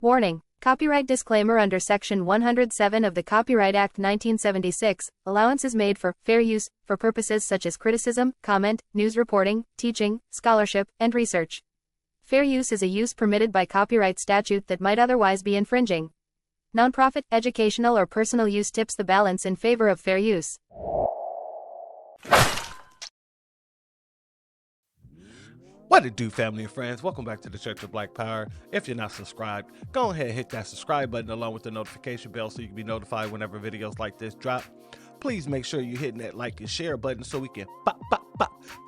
Warning: Copyright disclaimer. Under Section 107 of the Copyright Act 1976, allowance is made for fair use for purposes such as criticism, comment, news reporting, teaching, scholarship, and research. Fair use is a use permitted by copyright statute that might otherwise be infringing. Nonprofit, educational, or personal use tips the balance in favor of fair use. What it do, family and friends? Welcome back to the Church of Black Power. If you're not subscribed, go ahead and hit that subscribe button along with the notification bell so you can be notified whenever videos like this drop. Please make sure you're hitting that like and share button so we can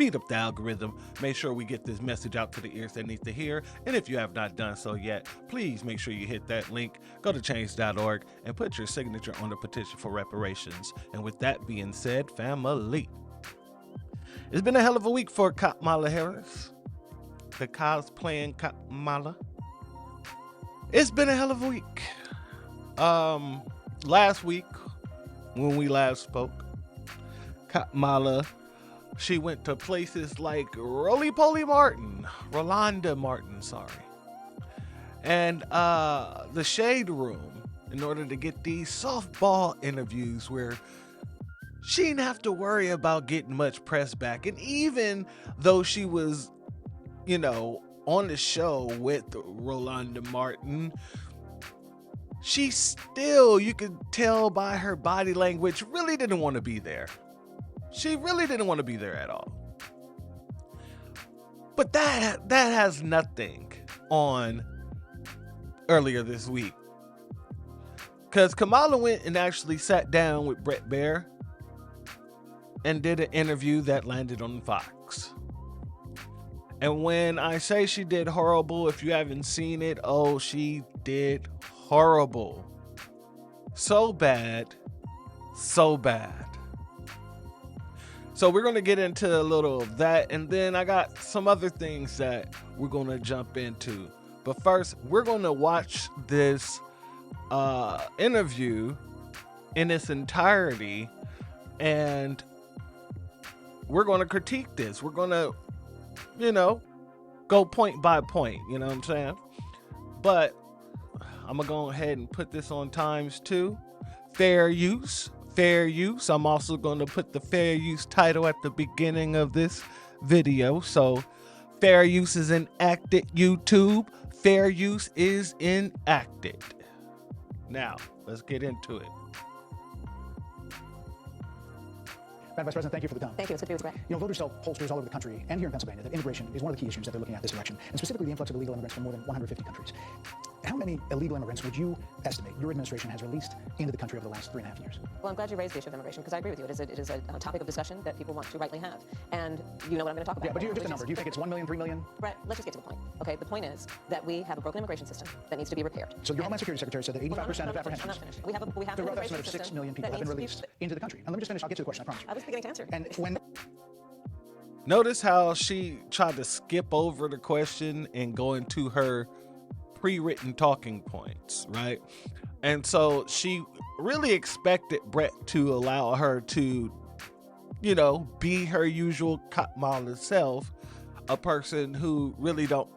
beat up the algorithm. Make sure we get this message out to the ears that need to hear. And if you have not done so yet, please make sure you hit that link, go to change.org, and put your signature on the petition for reparations. And with that being said, family, it's been a hell of a week for Kamala Harris. The cosplaying Kamala. It's been a hell of a week. Last week, when we last spoke, Kamala, she went to places like Rolanda Martin, and the Shade Room in order to get these softball interviews where she didn't have to worry about getting much press back. And even though she was, on the show with Rolanda Martin, she still, you could tell by her body language, really didn't want to be there. She really didn't want to be there at all. But that has nothing on earlier this week. Because Kamala went and actually sat down with Bret Baier and did an interview that landed on Fox. And when I say she did horrible, if you haven't seen it, she did horrible. So bad. So bad. So we're going to get into a little of that. And then I got some other things that we're going to jump into. But first, we're going to watch this interview in its entirety. And we're going to critique this. We're going to go point by point, you know what I'm saying? But I'm gonna go ahead and put this on ×2. Fair use. I'm also going to put the fair use title at the beginning of this video. So fair use is enacted, YouTube. Fair use is enacted. Now, let's get into it. Madam Vice President, thank you for the time. Thank you. It's good to be with you, Brett. Voters tell pollsters all over the country and here in Pennsylvania that immigration is one of the key issues that they're looking at this election, and specifically the influx of illegal immigrants from more than 150 countries. How many illegal immigrants would you estimate your administration has released into the country over the last 3.5 years? Well, I'm glad you raised the issue of immigration because I agree with you. It is a topic of discussion that people want to rightly have. And you know what I'm going to talk about. Yeah, but just a number. Do you think it's 1 million, 3 million? Brett, let's just get to the point. Okay, the point is that we have a broken immigration system that needs to be repaired. So your Homeland Security Secretary said that 85% of apprehensions. I'm not finished. We have the rough estimate of 6 million people have been released into the country. And let me just finish. I'll get to the question, I promise you. I was beginning to answer. And when... Notice how she tried to skip over the question and go into her pre-written talking points, right? And so she really expected Bret to allow her to, be her usual Kamala self, a person who really don't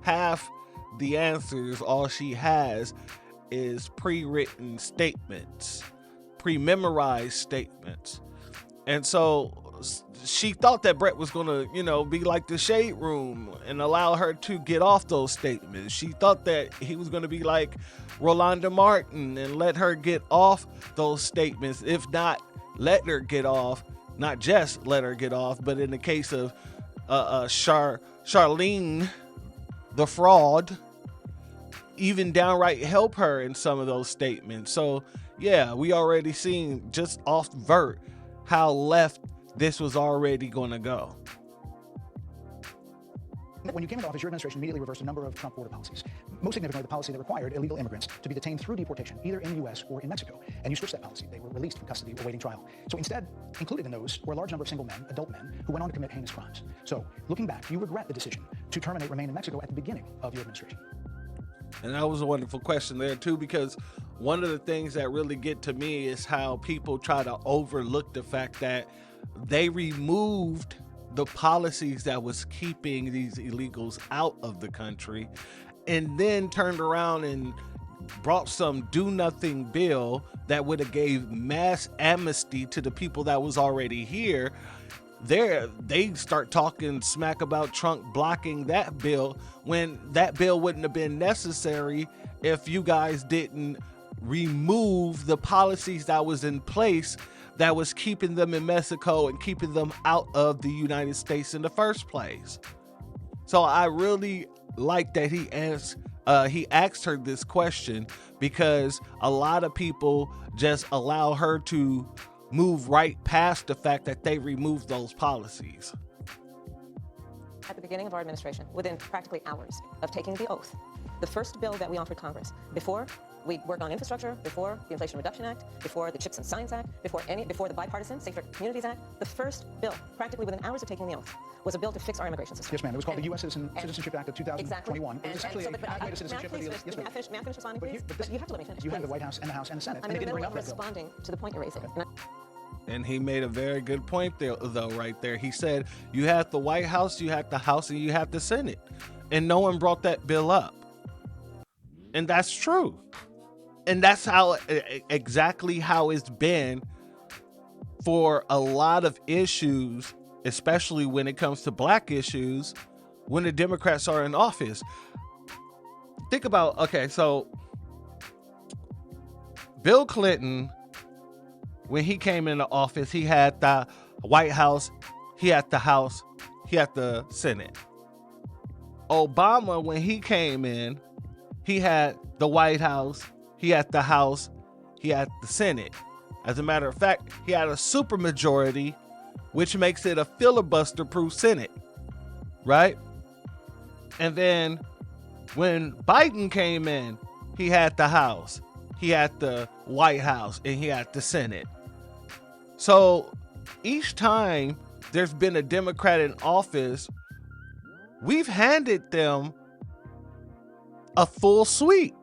have the answers. All she has is pre-written statements, pre-memorized statements. And so she thought that Bret was going to, be like the Shade Room and allow her to get off those statements. She thought that he was going to be like Rolanda Martin and let her get off those statements. If not, let her get off, not just let her get off, but in the case of Charlene, the fraud, even downright help her in some of those statements. So yeah, we already seen just off vert how left this was already going to go. When you came into office, your administration immediately reversed a number of Trump border policies. Most significantly, the policy that required illegal immigrants to be detained through deportation, either in the U.S. or in Mexico. And you switched that policy. They were released from custody awaiting trial. So instead, included in those were a large number of single men, adult men, who went on to commit heinous crimes. So looking back, you regret the decision to terminate remain in Mexico at the beginning of your administration. And that was a wonderful question there too, because one of the things that really get to me is how people try to overlook the fact that they removed the policies that was keeping these illegals out of the country and then turned around and brought some do-nothing bill that would have gave mass amnesty to the people that was already here, they start talking smack about Trump blocking that bill, when that bill wouldn't have been necessary if you guys didn't remove the policies that was in place that was keeping them in Mexico and keeping them out of the United States in the first place. So I really like that he asked her this question, because a lot of people just allow her to move right past the fact that they removed those policies. At the beginning of our administration, within practically hours of taking the oath, the first bill that we offered Congress, before we worked on infrastructure, before the Inflation Reduction Act, before the CHIPS and Science Act, before the bipartisan Safer Communities Act, the first bill, practically within hours of taking the oath, was a bill to fix our immigration system. Yes, ma'am. It was called the U.S. Citizenship Act of 2021. Exactly. It was essentially a pathway to citizenship for the May I finish responding, please? But you have to let me finish. You have please. the White House and the House and the Senate. I'm and in they the didn't middle bring of up that bill. responding to the point you're raising. Okay. And he made a very good point there, though, right there. He said, you had the White House, you had the House, and you had the Senate. And no one brought that bill up. And that's true. And that's how exactly how it's been for a lot of issues, especially when it comes to black issues, when the Democrats are in office. Think about, okay, so Bill Clinton, when he came into office, he had the White House, he had the House, he had the Senate. Obama, when he came in, he had the White House, he had the House, he had the Senate. As a matter of fact, he had a supermajority, which makes it a filibuster-proof Senate, right? And then when Biden came in, he had the House, he had the White House, and he had the Senate. So each time there's been a Democrat in office, we've handed them a full sweep.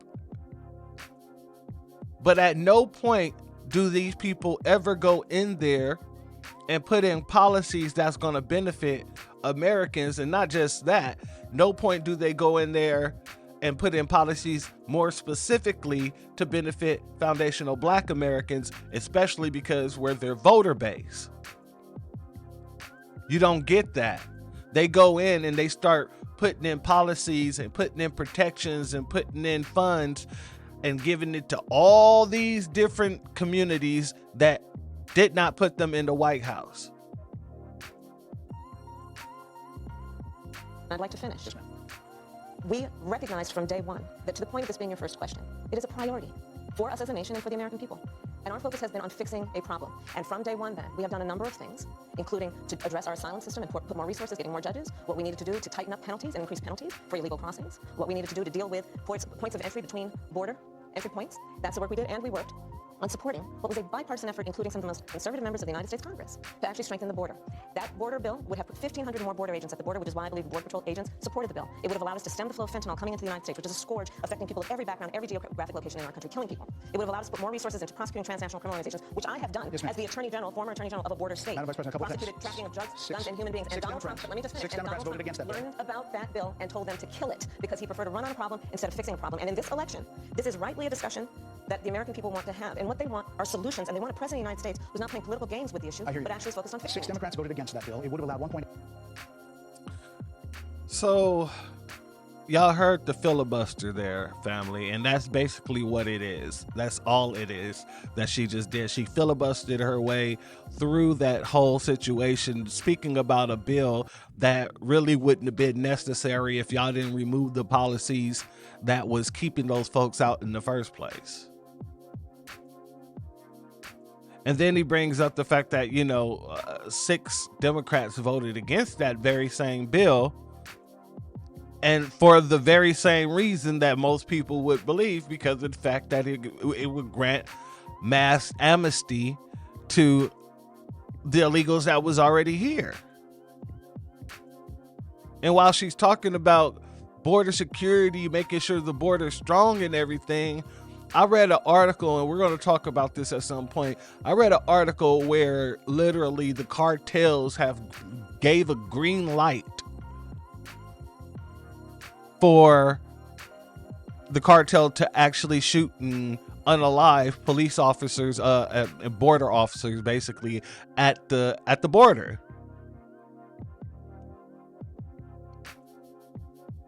But at no point do these people ever go in there and put in policies that's going to benefit Americans. And not just that, no point do they go in there and put in policies more specifically to benefit foundational black Americans, especially because we're their voter base. You don't get that. They go in and they start putting in policies and putting in protections and putting in funds and giving it to all these different communities that did not put them in the White House. I'd like to finish. We recognized from day one that, to the point of this being your first question, it is a priority for us as a nation and for the American people. And our focus has been on fixing a problem. And from day one then, we have done a number of things, including to address our asylum system and put more resources, getting more judges, what we needed to do to tighten up penalties and increase penalties for illegal crossings, what we needed to do to deal with points of entry between border entry points. That's the work we did, and we worked on supporting what was a bipartisan effort, including some of the most conservative members of the United States Congress, to actually strengthen the border. That border bill would have put 1,500 more border agents at the border, which is why I believe the Border Patrol agents supported the bill. It would have allowed us to stem the flow of fentanyl coming into the United States, which is a scourge affecting people of every background, every geographic location in our country, killing people. It would have allowed us to put more resources into prosecuting transnational criminal organizations, which I have done as the Attorney General, former Attorney General of a border state. Madam Vice President, a couple of prosecuted things. trafficking of drugs, guns, and human beings. And Donald Trump, let me just finish. Six Democrats voted against that bill. Learned about that bill and told them to kill it because he preferred to run on a problem instead of fixing a problem. And in this election, this is rightly a discussion that the American people want to have. And what they want are solutions. And they want a president of the United States who's not playing political games with the issue, but actually is focused on fixing Six it. Democrats voted against that bill. It would have allowed 1. So y'all heard the filibuster there, family, and that's basically what it is. That's all it is that she just did. She filibustered her way through that whole situation, speaking about a bill that really wouldn't have been necessary if y'all didn't remove the policies that was keeping those folks out in the first place. And then he brings up the fact that, 6 Democrats voted against that very same bill. And for the very same reason that most people would believe, because of the fact that it would grant mass amnesty to the illegals that was already here. And while she's talking about border security, making sure the border's strong and everything, I read an article, and we're going to talk about this at some point. I read an article where literally the cartels gave a green light for the cartel to actually shooting unalive police officers, border officers, basically at the border,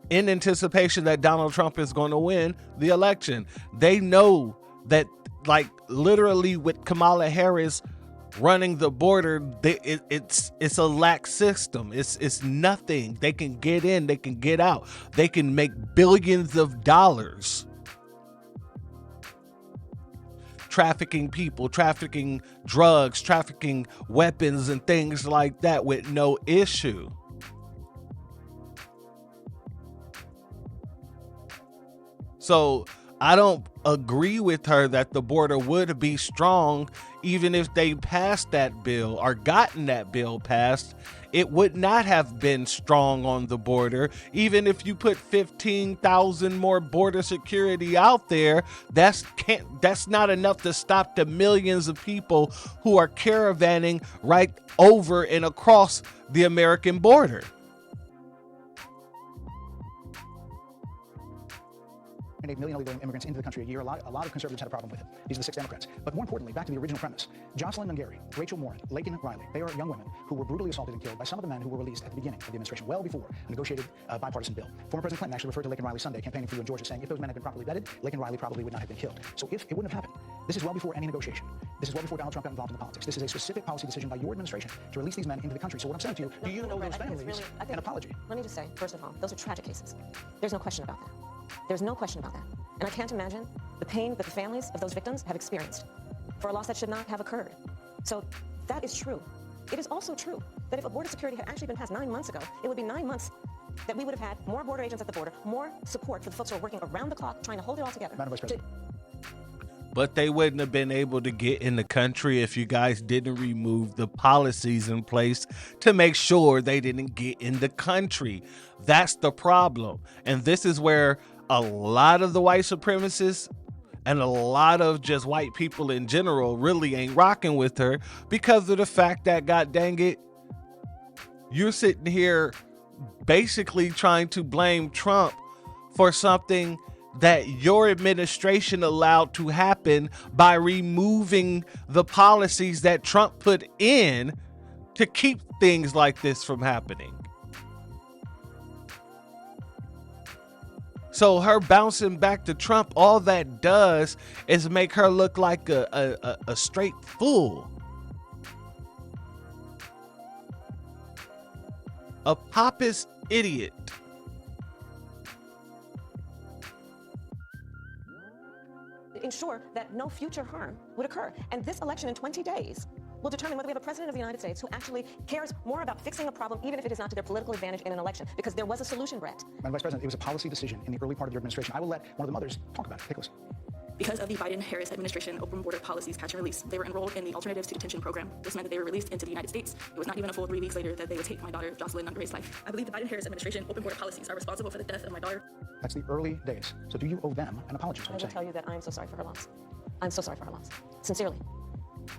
in anticipation that Donald Trump is going to win the election. They know that, like, literally with Kamala Harris running the border, it's a lax system. It's nothing. They can get in, they can get out, they can make billions of dollars trafficking people, trafficking drugs, trafficking weapons and things like that with no issue. So I don't agree with her that the border would be strong. Even if they passed that bill or gotten that bill passed, it would not have been strong on the border. Even if you put 15,000 more border security out there, that's not enough to stop the millions of people who are caravanning right over and across the American border. 8 million illegal immigrants into the country a year. A lot of conservatives had a problem with it. These are the 6 Democrats. But more importantly, back to the original premise. Jocelyn Mungary, Rachel Morin, Laken Riley, they are young women who were brutally assaulted and killed by some of the men who were released at the beginning of the administration, well before a negotiated bipartisan bill. Former President Clinton actually referred to Laken Riley Sunday, campaigning for you in Georgia, saying if those men had been properly vetted, Laken Riley probably would not have been killed. So if it wouldn't have happened, this is well before any negotiation. This is well before Donald Trump got involved in the politics. This is a specific policy decision by your administration to release these men into the country. So what I'm saying to you, do you know those families an apology? Let me just say, first of all, those are tragic cases. There's no question about that. There's no question about that. And I can't imagine the pain that the families of those victims have experienced for a loss that should not have occurred. So that is true. It is also true that if a border security had actually been passed 9 months ago, it would be 9 months that we would have had more border agents at the border, more support for the folks who are working around the clock, trying to hold it all together. Madam Vice President. But they wouldn't have been able to get in the country if you guys didn't remove the policies in place to make sure they didn't get in the country. That's the problem. And this is where a lot of the white supremacists and a lot of just white people in general really ain't rocking with her, because of the fact that, god dang it, you're sitting here basically trying to blame Trump for something that your administration allowed to happen by removing the policies that Trump put in to keep things like this from happening. So her bouncing back to Trump, all that does is make her look like a straight fool. A populist idiot. Ensure that no future harm would occur. And this election in 20 days will determine whether we have a president of the United States who actually cares more about fixing a problem, even if it is not to their political advantage in an election, because there was a solution, Brett. Madam Vice President, it was a policy decision in the early part of your administration. I will let one of the mothers talk about it. Take a listen. Because of the Biden-Harris administration open border policies catch and release, they were enrolled in the Alternatives to Detention program. This meant that they were released into the United States. It was not even a full 3 weeks later that they would take my daughter, Jocelyn, Mungary's life. I believe the Biden-Harris administration open border policies are responsible for the death of my daughter. That's the early days. So do you owe them an apology? I will tell you that I am so sorry for her loss. I'm so sorry for her loss, sincerely.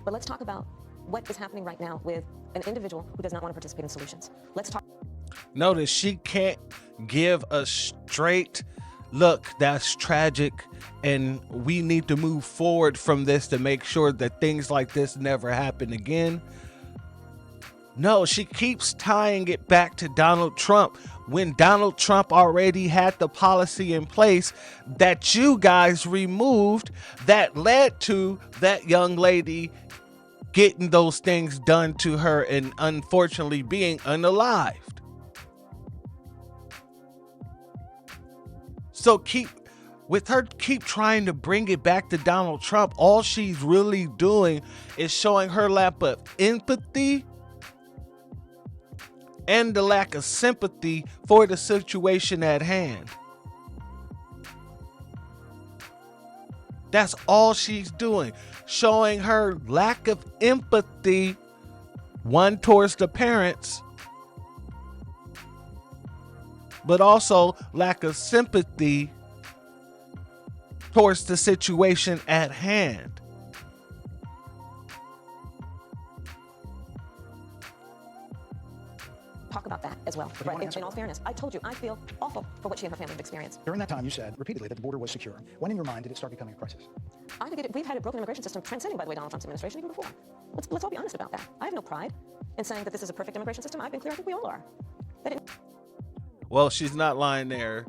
But let's talk about what is happening right now with an individual who does not want to participate in solutions. Let's talk. Notice she can't give a straight look. That's tragic, and we need to move forward from this to make sure that things like this never happen again. No, she keeps tying it back to Donald Trump, when Donald Trump already had the policy in place that you guys removed that led to that young lady getting those things done to her and unfortunately being unalived. So keep trying to bring it back to Donald Trump. All she's really doing is showing her lack of empathy and the lack of sympathy for the situation at hand. That's all she's doing, showing her lack of empathy, one, towards the parents, but also lack of sympathy towards the situation at hand. Talk about that as well. enough. Do you Right. want to answer? In all fairness, I told you I feel awful for what she and her family have experienced. During that time, you said repeatedly that the border was secure. When in your mind did it start becoming a crisis? I think we've had a broken immigration system transcending, by the way, Donald Trump's administration even before. Let's all be honest about that. I have no pride in saying that this is a perfect immigration system. I've been clear. I think we all are. Well, she's not lying there.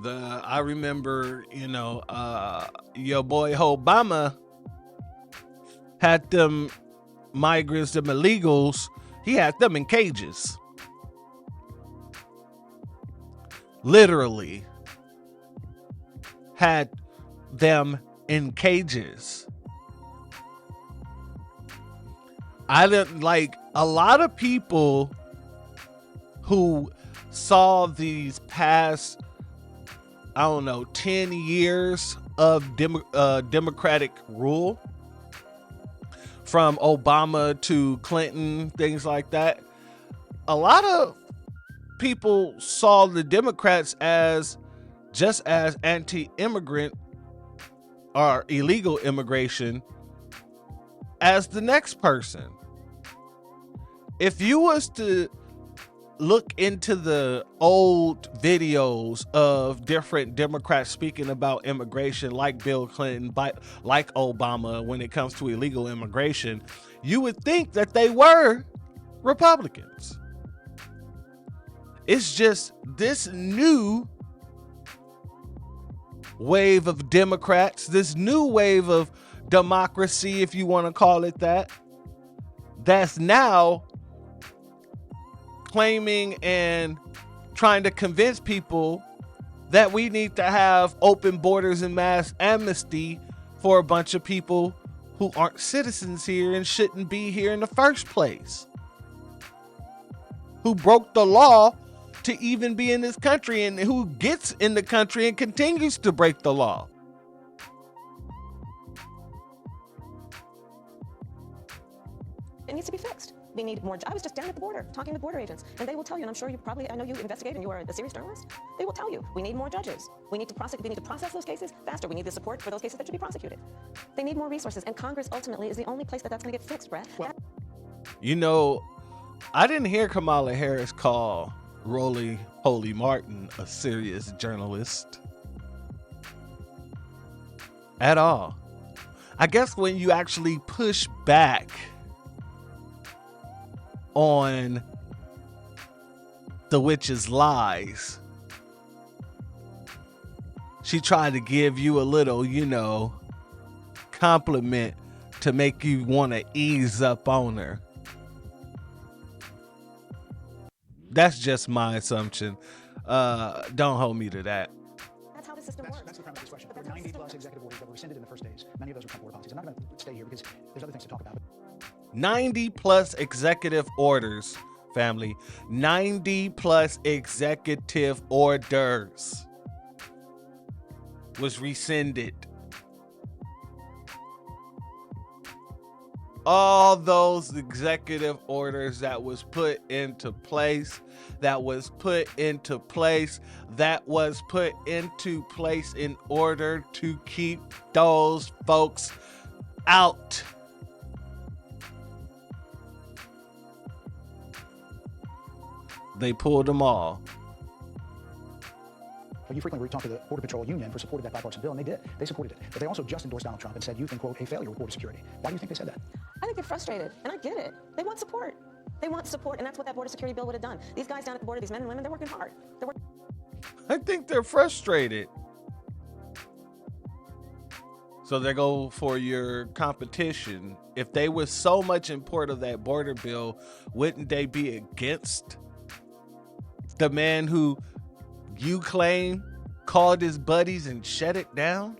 I remember, your boy Obama had them migrants, them illegals, he had them in cages. Literally had them in cages. I didn't like a lot of people who saw these past, 10 years of Democratic rule from Obama to Clinton, things like that. A lot of people saw the Democrats as just as anti-immigrant or illegal immigration as the next person. If you was to look into the old videos of different Democrats speaking about immigration, like Bill Clinton, like Obama, when it comes to illegal immigration, you would think that they were Republicans. It's just this new wave of Democrats, this new wave of democracy, if you want to call it that, that's now claiming and trying to convince people that we need to have open borders and mass amnesty for a bunch of people who aren't citizens here and shouldn't be here in the first place, who broke the law to even be in this country, and who gets in the country and continues to break the law. It needs to be fixed. We need more. I was just down at the border talking to border agents, and they will tell you, and I'm sure I know you investigate and you are a serious journalist. They will tell you, we need more judges. We need to process those cases faster. We need the support for those cases that should be prosecuted. They need more resources, and Congress ultimately is the only place that's going to get fixed, Brett. Well, I didn't hear Kamala Harris call Roly Poly Martin a serious journalist at all. I guess when you actually push back on the witch's lies, she tried to give you a little, compliment to make you want to ease up on her. That's just my assumption. Don't hold me to that. That's how the system works. That's the premise of this question. There were 90 plus executive orders that were rescinded in the first days. Many of those were Trump border policies. I'm not going to stay here because there's other things to talk about. 90 plus executive orders, family. 90 plus executive orders was rescinded. All those executive orders that was put into place in order to keep those folks out. They pulled them all. Well, you frequently talked to the Border Patrol Union for support of that bipartisan bill, and they did. They supported it. But they also just endorsed Donald Trump and said you've been, quote, a failure with border security. Why do you think they said that? I think they're frustrated, and I get it. They want support. They want support, and that's what that border security bill would have done. These guys down at the border, these men and women, they're working hard. I think they're frustrated. So they go for your competition. If they were so much in support of that border bill, wouldn't they be against the man who you claim called his buddies and shut it down?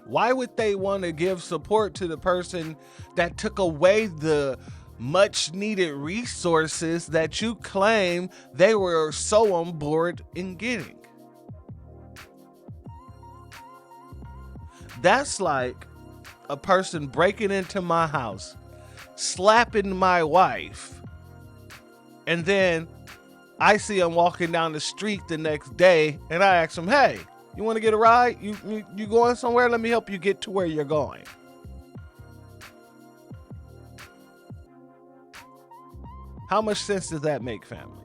Why would they want to give support to the person that took away the much needed resources that you claim they were so on board in getting? That's like a person breaking into my house, slapping my wife, and then I see him walking down the street the next day, and I ask him, hey, you want to get a ride? You going somewhere? Let me help you get to where you're going. How much sense does that make, family?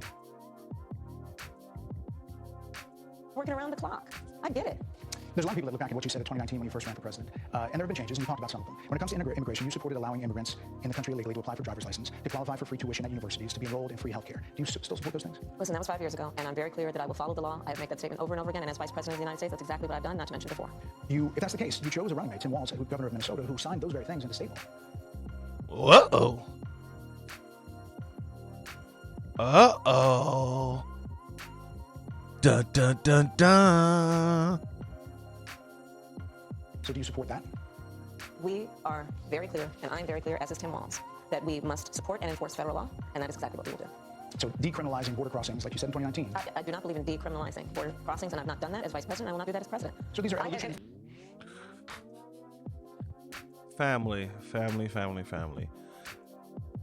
Working around the clock. I get it. There's a lot of people that look back at what you said in 2019 when you first ran for president, and there have been changes, and you talked about some of them. When it comes to immigration, you supported allowing immigrants in the country illegally to apply for driver's license, to qualify for free tuition at universities, to be enrolled in free healthcare. Do you still support those things? Listen, that was 5 years ago, and I'm very clear that I will follow the law. I have made that statement over and over again, and as Vice President of the United States, that's exactly what I've done, not to mention before. If that's the case, you chose a running mate, Tim Walz, who's governor of Minnesota, who signed those very things into state law. Uh-oh. Uh-oh. Dun, dun, dun, dun. So do you support that? We are very clear, and I'm very clear, as is Tim Walz, that we must support and enforce federal law, and that is exactly what we will do. So decriminalizing border crossings, like you said in 2019. I do not believe in decriminalizing border crossings, and I've not done that as Vice President. I will not do that as President. So these are allegations. Family.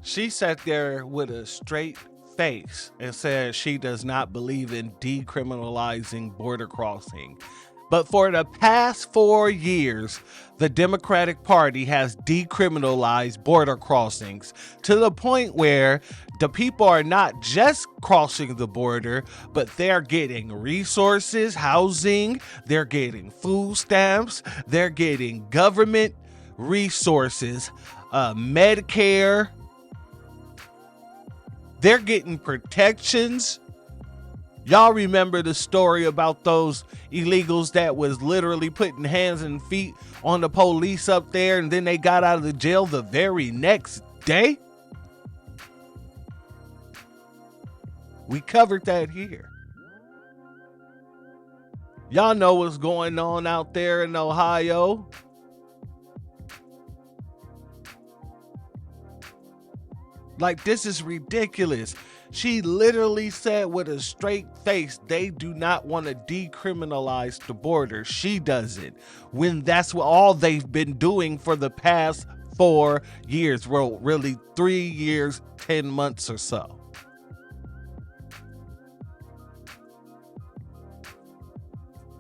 She sat there with a straight face and said she does not believe in decriminalizing border crossing. But for the past 4 years, the Democratic Party has decriminalized border crossings to the point where the people are not just crossing the border, but they're getting resources, housing, they're getting food stamps, they're getting government resources, Medicare, they're getting protections. Y'all remember the story about those illegals that was literally putting hands and feet on the police up there, and then they got out of the jail the very next day? We covered that here. Y'all know what's going on out there in Ohio. Like, this is ridiculous. She literally said with a straight face, they do not want to decriminalize the border. She doesn't. When that's what all they've been doing for the past 4 years. Well, really 3 years, 10 months or so.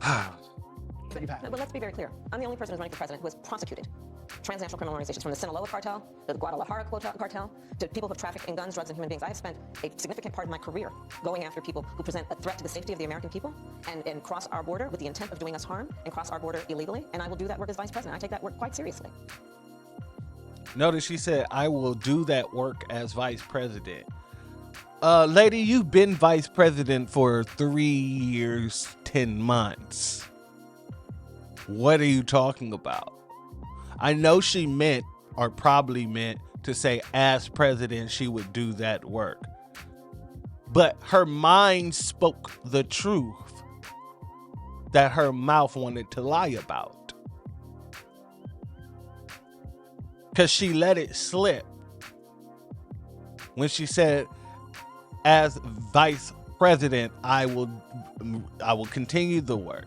But let's be very clear. I'm the only person who's running for president who has prosecuted transnational criminal organizations, from the Sinaloa cartel to the Guadalajara cartel to people who have trafficked in guns, drugs, and human beings. I have spent a significant part of my career going after people who present a threat to the safety of the American people and cross our border with the intent of doing us harm and cross our border illegally. And I will do that work as vice president. I take that work quite seriously. Notice she said, I will do that work as vice president. Lady, you've been vice president for 3 years, 10 months. What are you talking about? I know she meant, or probably meant, to say as president she would do that work. But her mind spoke the truth that her mouth wanted to lie about. Because she let it slip when she said, as vice president, I will continue the work.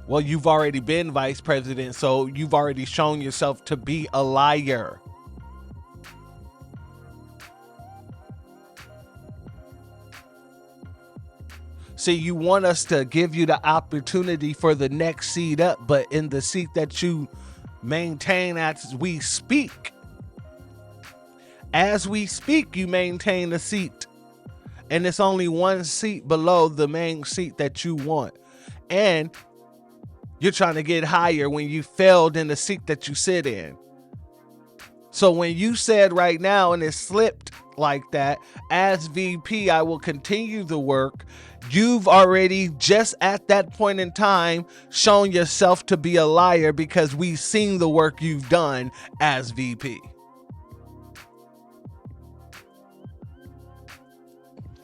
Well, you've already been vice president, so you've already shown yourself to be a liar. See, you want us to give you the opportunity for the next seat up, but in the seat that you maintain as we speak, you maintain a seat. And it's only one seat below the main seat that you want. And you're trying to get higher when you failed in the seat that you sit in. So when you said right now, and it slipped like that, as VP, I will continue the work, you've already just at that point in time shown yourself to be a liar, because we've seen the work you've done as VP.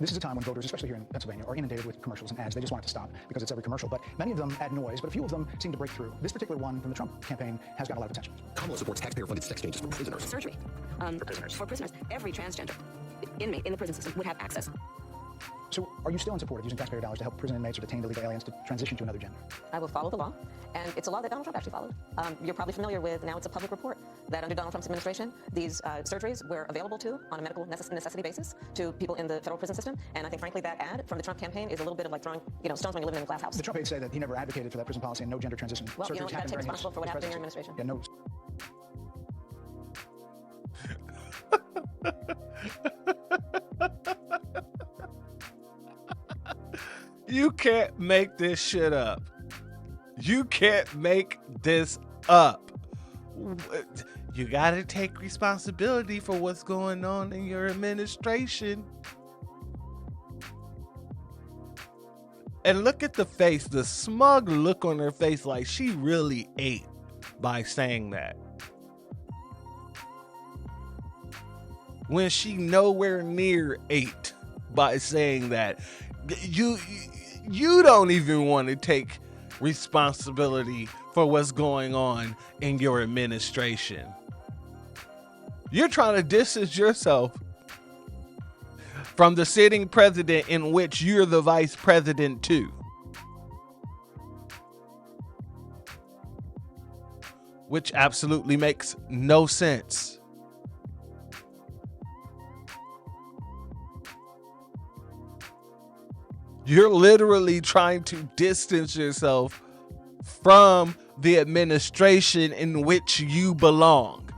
This is a time when voters, especially here in Pennsylvania, are inundated with commercials and ads. They just want it to stop because it's every commercial. But many of them add noise, but a few of them seem to break through. This particular one from the Trump campaign has got a lot of attention. Kamala supports taxpayer-funded sex changes for prisoners. Surgery for prisoners. Every transgender inmate in the prison system would have access. So are you still in support of using taxpayer dollars to help prison inmates or detained illegal aliens to transition to another gender? I will follow the law, and it's a law that Donald Trump actually followed. You're probably familiar with, now it's a public report, that under Donald Trump's administration, these surgeries were available on a medical necessity basis to people in the federal prison system. And I think, frankly, that ad from the Trump campaign is a little bit of like throwing stones when you're living in a glass house. The Trump aides say that he never advocated for that prison policy and no gender transition. Well, you got to take responsibility for what happened in your administration. Yeah, no. You can't make this shit up. You can't make this up. You gotta take responsibility for what's going on in your administration. And look at the face, the smug look on her face, like she really ate by saying that. When she nowhere near ate by saying that. You don't even want to take responsibility for what's going on in your administration. You're trying to distance yourself from the sitting president in which you're the vice president too. Which absolutely makes no sense. You're literally trying to distance yourself from the administration in which you belong.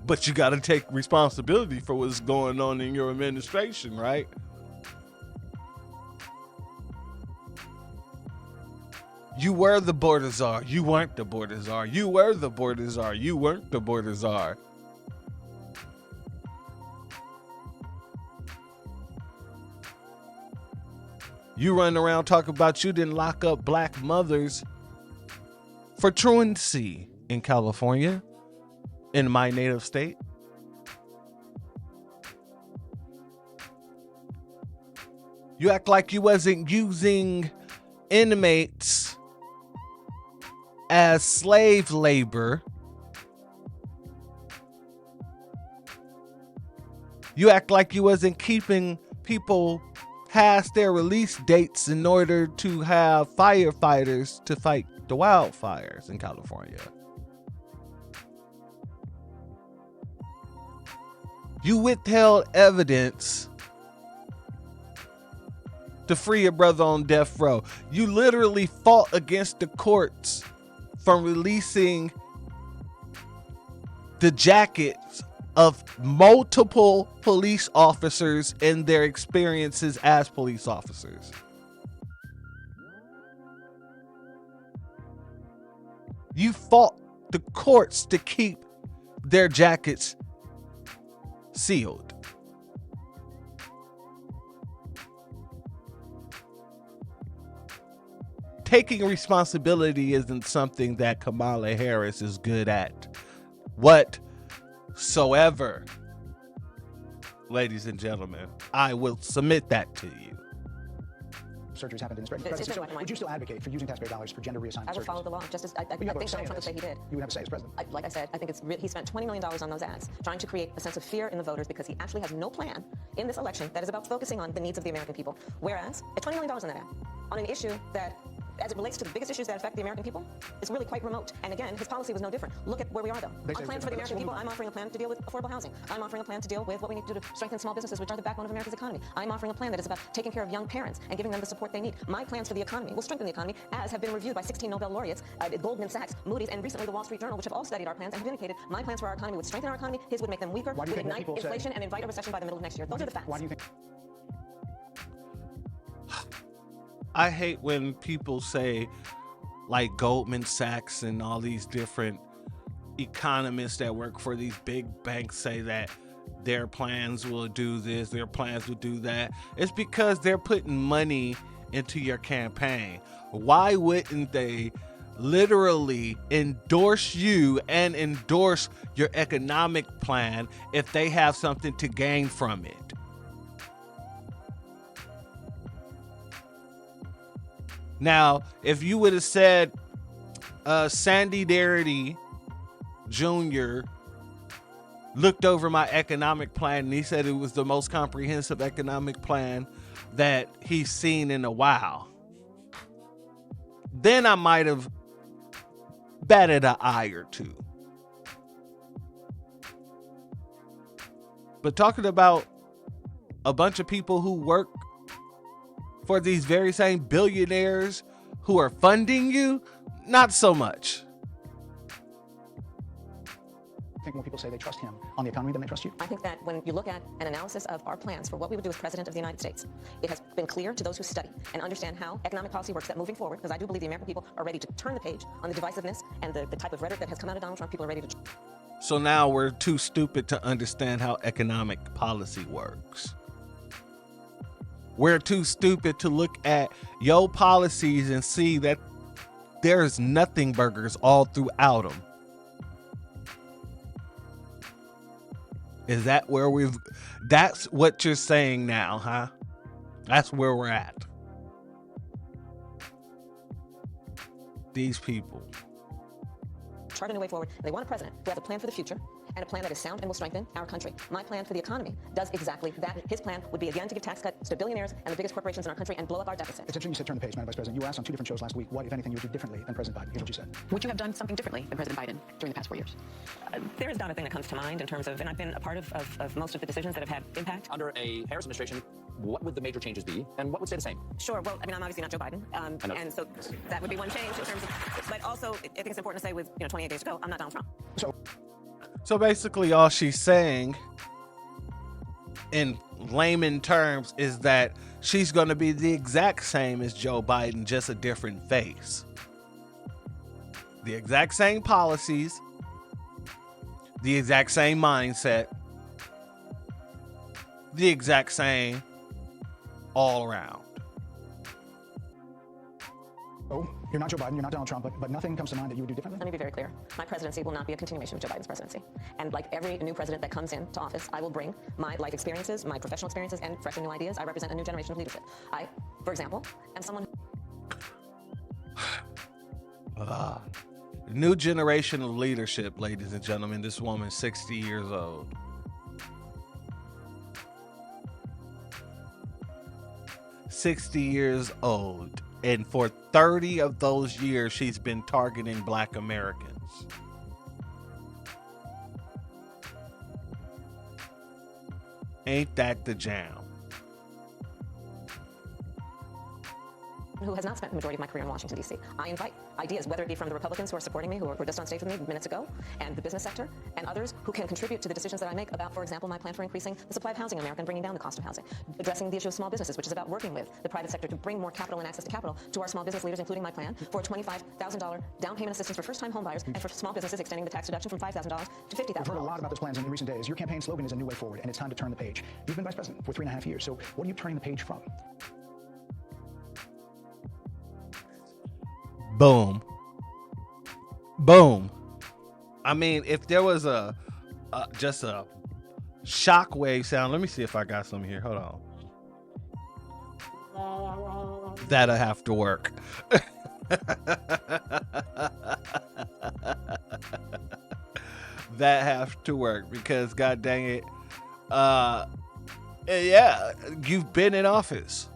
But you got to take responsibility for what's going on in your administration, right? You were the border czar. You weren't the border czar. You were the border czar. You weren't the border czar. You run around talking about you didn't lock up black mothers for truancy in California, in my native state. You act like you wasn't using inmates as slave labor. You act like you wasn't keeping people past their release dates in order to have firefighters to fight the wildfires in California. You withheld evidence to free a brother on death row. You literally fought against the courts from releasing the jackets of multiple police officers and their experiences as police officers. You fought the courts to keep their jackets sealed. Taking responsibility isn't something that Kamala Harris is good at whatsoever. Ladies and gentlemen, I will submit that to you. Surgeries happened in the presidency. Would you still advocate for using taxpayer dollars for gender reassignment? I would follow the law, just as I think Donald Trump would say he did. You would have a say as president. Like I said, I think he spent $20 million on those ads, trying to create a sense of fear in the voters because he actually has no plan in this election that is about focusing on the needs of the American people. Whereas, it's $20 million on that ad, on an issue that, as it relates to the biggest issues that affect the American people, is really quite remote. And again, his policy was no different. Look at where we are, though. On plans for the American people, I'm offering a plan to deal with affordable housing. I'm offering a plan to deal with what we need to do to strengthen small businesses, which are the backbone of America's economy. I'm offering a plan that is about taking care of young parents and giving them the support they need. My plans for the economy will strengthen the economy, as have been reviewed by 16 Nobel laureates, Goldman Sachs, Moody's, and recently the Wall Street Journal, which have all studied our plans and have indicated my plans for our economy would strengthen our economy, his would make them weaker, would ignite inflation, and invite a recession by the middle of next year. Those are the facts. Why do you think? I hate when people say, like Goldman Sachs and all these different economists that work for these big banks say that their plans will do this, their plans will do that. It's because they're putting money into your campaign. Why wouldn't they literally endorse you and endorse your economic plan if they have something to gain from it? Now, if you would have said Sandy Darity Jr. looked over my economic plan and he said it was the most comprehensive economic plan that he's seen in a while, then I might have batted an eye or two. But talking about a bunch of people who work for these very same billionaires who are funding you, not so much. think when people say they trust him on the economy, then they trust you? I think that when you look at an analysis of our plans for what we would do as President of the United States, it has been clear to those who study and understand how economic policy works that moving forward, because I do believe the American people are ready to turn the page on the divisiveness and the type of rhetoric that has come out of Donald Trump. People are ready to... So now we're too stupid to understand how economic policy works. We're too stupid to look at your policies and see that there's nothing burgers all throughout them. Is that where that's what you're saying now, huh? That's where we're at. These people. Chart a new way forward. They want a president who has a plan for the future and a plan that is sound and will strengthen our country. My plan for the economy does exactly that. His plan would be again to give tax cuts to billionaires and the biggest corporations in our country and blow up our deficit. It's interesting you said turn the page, Madam Vice President. You were asked on 2 different shows last week what, if anything, you would do differently than President Biden. Here's what you said. Would you have done something differently than President Biden during the past 4 years? There is not a thing that comes to mind in terms of, and I've been a part of most of the decisions that have had impact. Under a Harris administration, what would the major changes be, and what would stay the same? Sure. Well, I mean, I'm obviously not Joe Biden, and so that would be one change in terms of. But also, I think it's important to say, with 28 days to go, I'm not Donald Trump. So basically, all she's saying, in layman terms, is that she's going to be the exact same as Joe Biden, just a different face. The exact same policies, the exact same mindset, the exact same all around. Oh, you're not Joe Biden, you're not Donald Trump, but nothing comes to mind that you would do differently? Let me be very clear. My presidency will not be a continuation of Joe Biden's presidency. And like every new president that comes into office, I will bring my life experiences, my professional experiences, and fresh and new ideas. I represent a new generation of leadership. I, for example, am someone... New generation of leadership, ladies and gentlemen. This woman's 60 years old. $60 old. And for 30 of those years, she's been targeting Black Americans. Ain't that the jam? Who has not spent the majority of my career in Washington, D.C. I invite ideas, whether it be from the Republicans who are supporting me, who were just on stage with me minutes ago, and the business sector, and others who can contribute to the decisions that I make about, for example, my plan for increasing the supply of housing in America and bringing down the cost of housing, addressing the issue of small businesses, which is about working with the private sector to bring more capital and access to capital to our small business leaders, including my plan for a $25,000 down payment assistance for first-time home buyers, and for small businesses extending the tax deduction from $5,000 to $50,000. We've heard a lot about those plans in recent days. Your campaign slogan is a new way forward, and it's time to turn the page. You've been vice president for 3.5 years, so what are you turning the page from? Boom. Boom. I mean, if there was just a shockwave sound, let me see if I got some here. Hold on. That'll have to work. That have to work because, god dang it, yeah, you've been in office.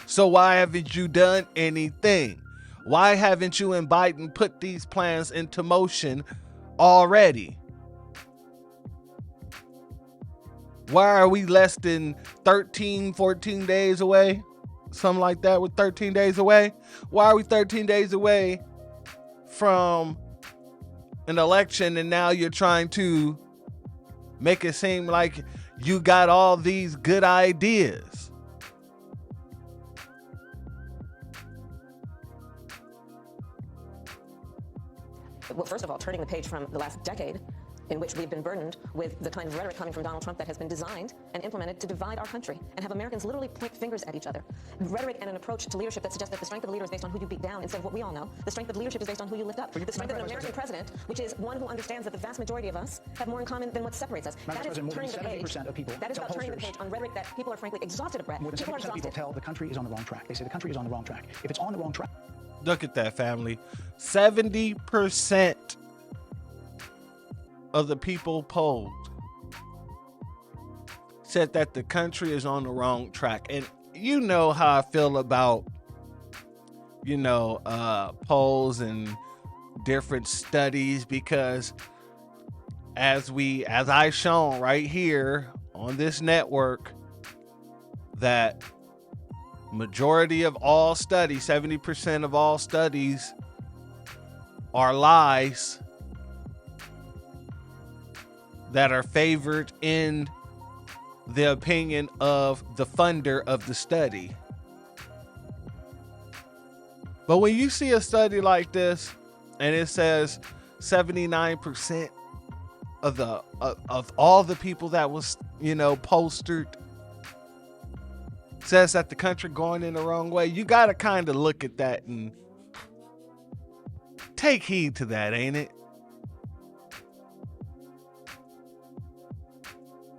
So why haven't you done anything? Why haven't you and Biden put these plans into motion already? Why are we less than 13, 14 days away? Something like that. We're 13 days away. Why are we 13 days away from an election and now you're trying to make it seem like you got all these good ideas? Well, first of all, turning the page from the last decade in which we've been burdened with the kind of rhetoric coming from Donald Trump that has been designed and implemented to divide our country and have Americans literally point fingers at each other. Rhetoric and an approach to leadership that suggests that the strength of a leader is based on who you beat down instead of what we all know. The strength of leadership is based on who you lift up. The strength of an American president, which is one who understands that the vast majority of us have more in common than what separates us. That is turning the page. That is about turning the page on rhetoric that people are frankly exhausted of. More than 70% of people tell the country is on the wrong track. They say the country is on the wrong track. If it's on the wrong track. Look at that, family. 70% of the people polled said that the country is on the wrong track. And you know how I feel about, polls and different studies, because as I shown right here on this network, that majority of all studies, 70% of all studies are lies that are favored in the opinion of the funder of the study. But when you see a study like this and it says 79% of all the people that was, postered says that the country going in the wrong way, you got to kind of look at that and take heed to that, ain't it?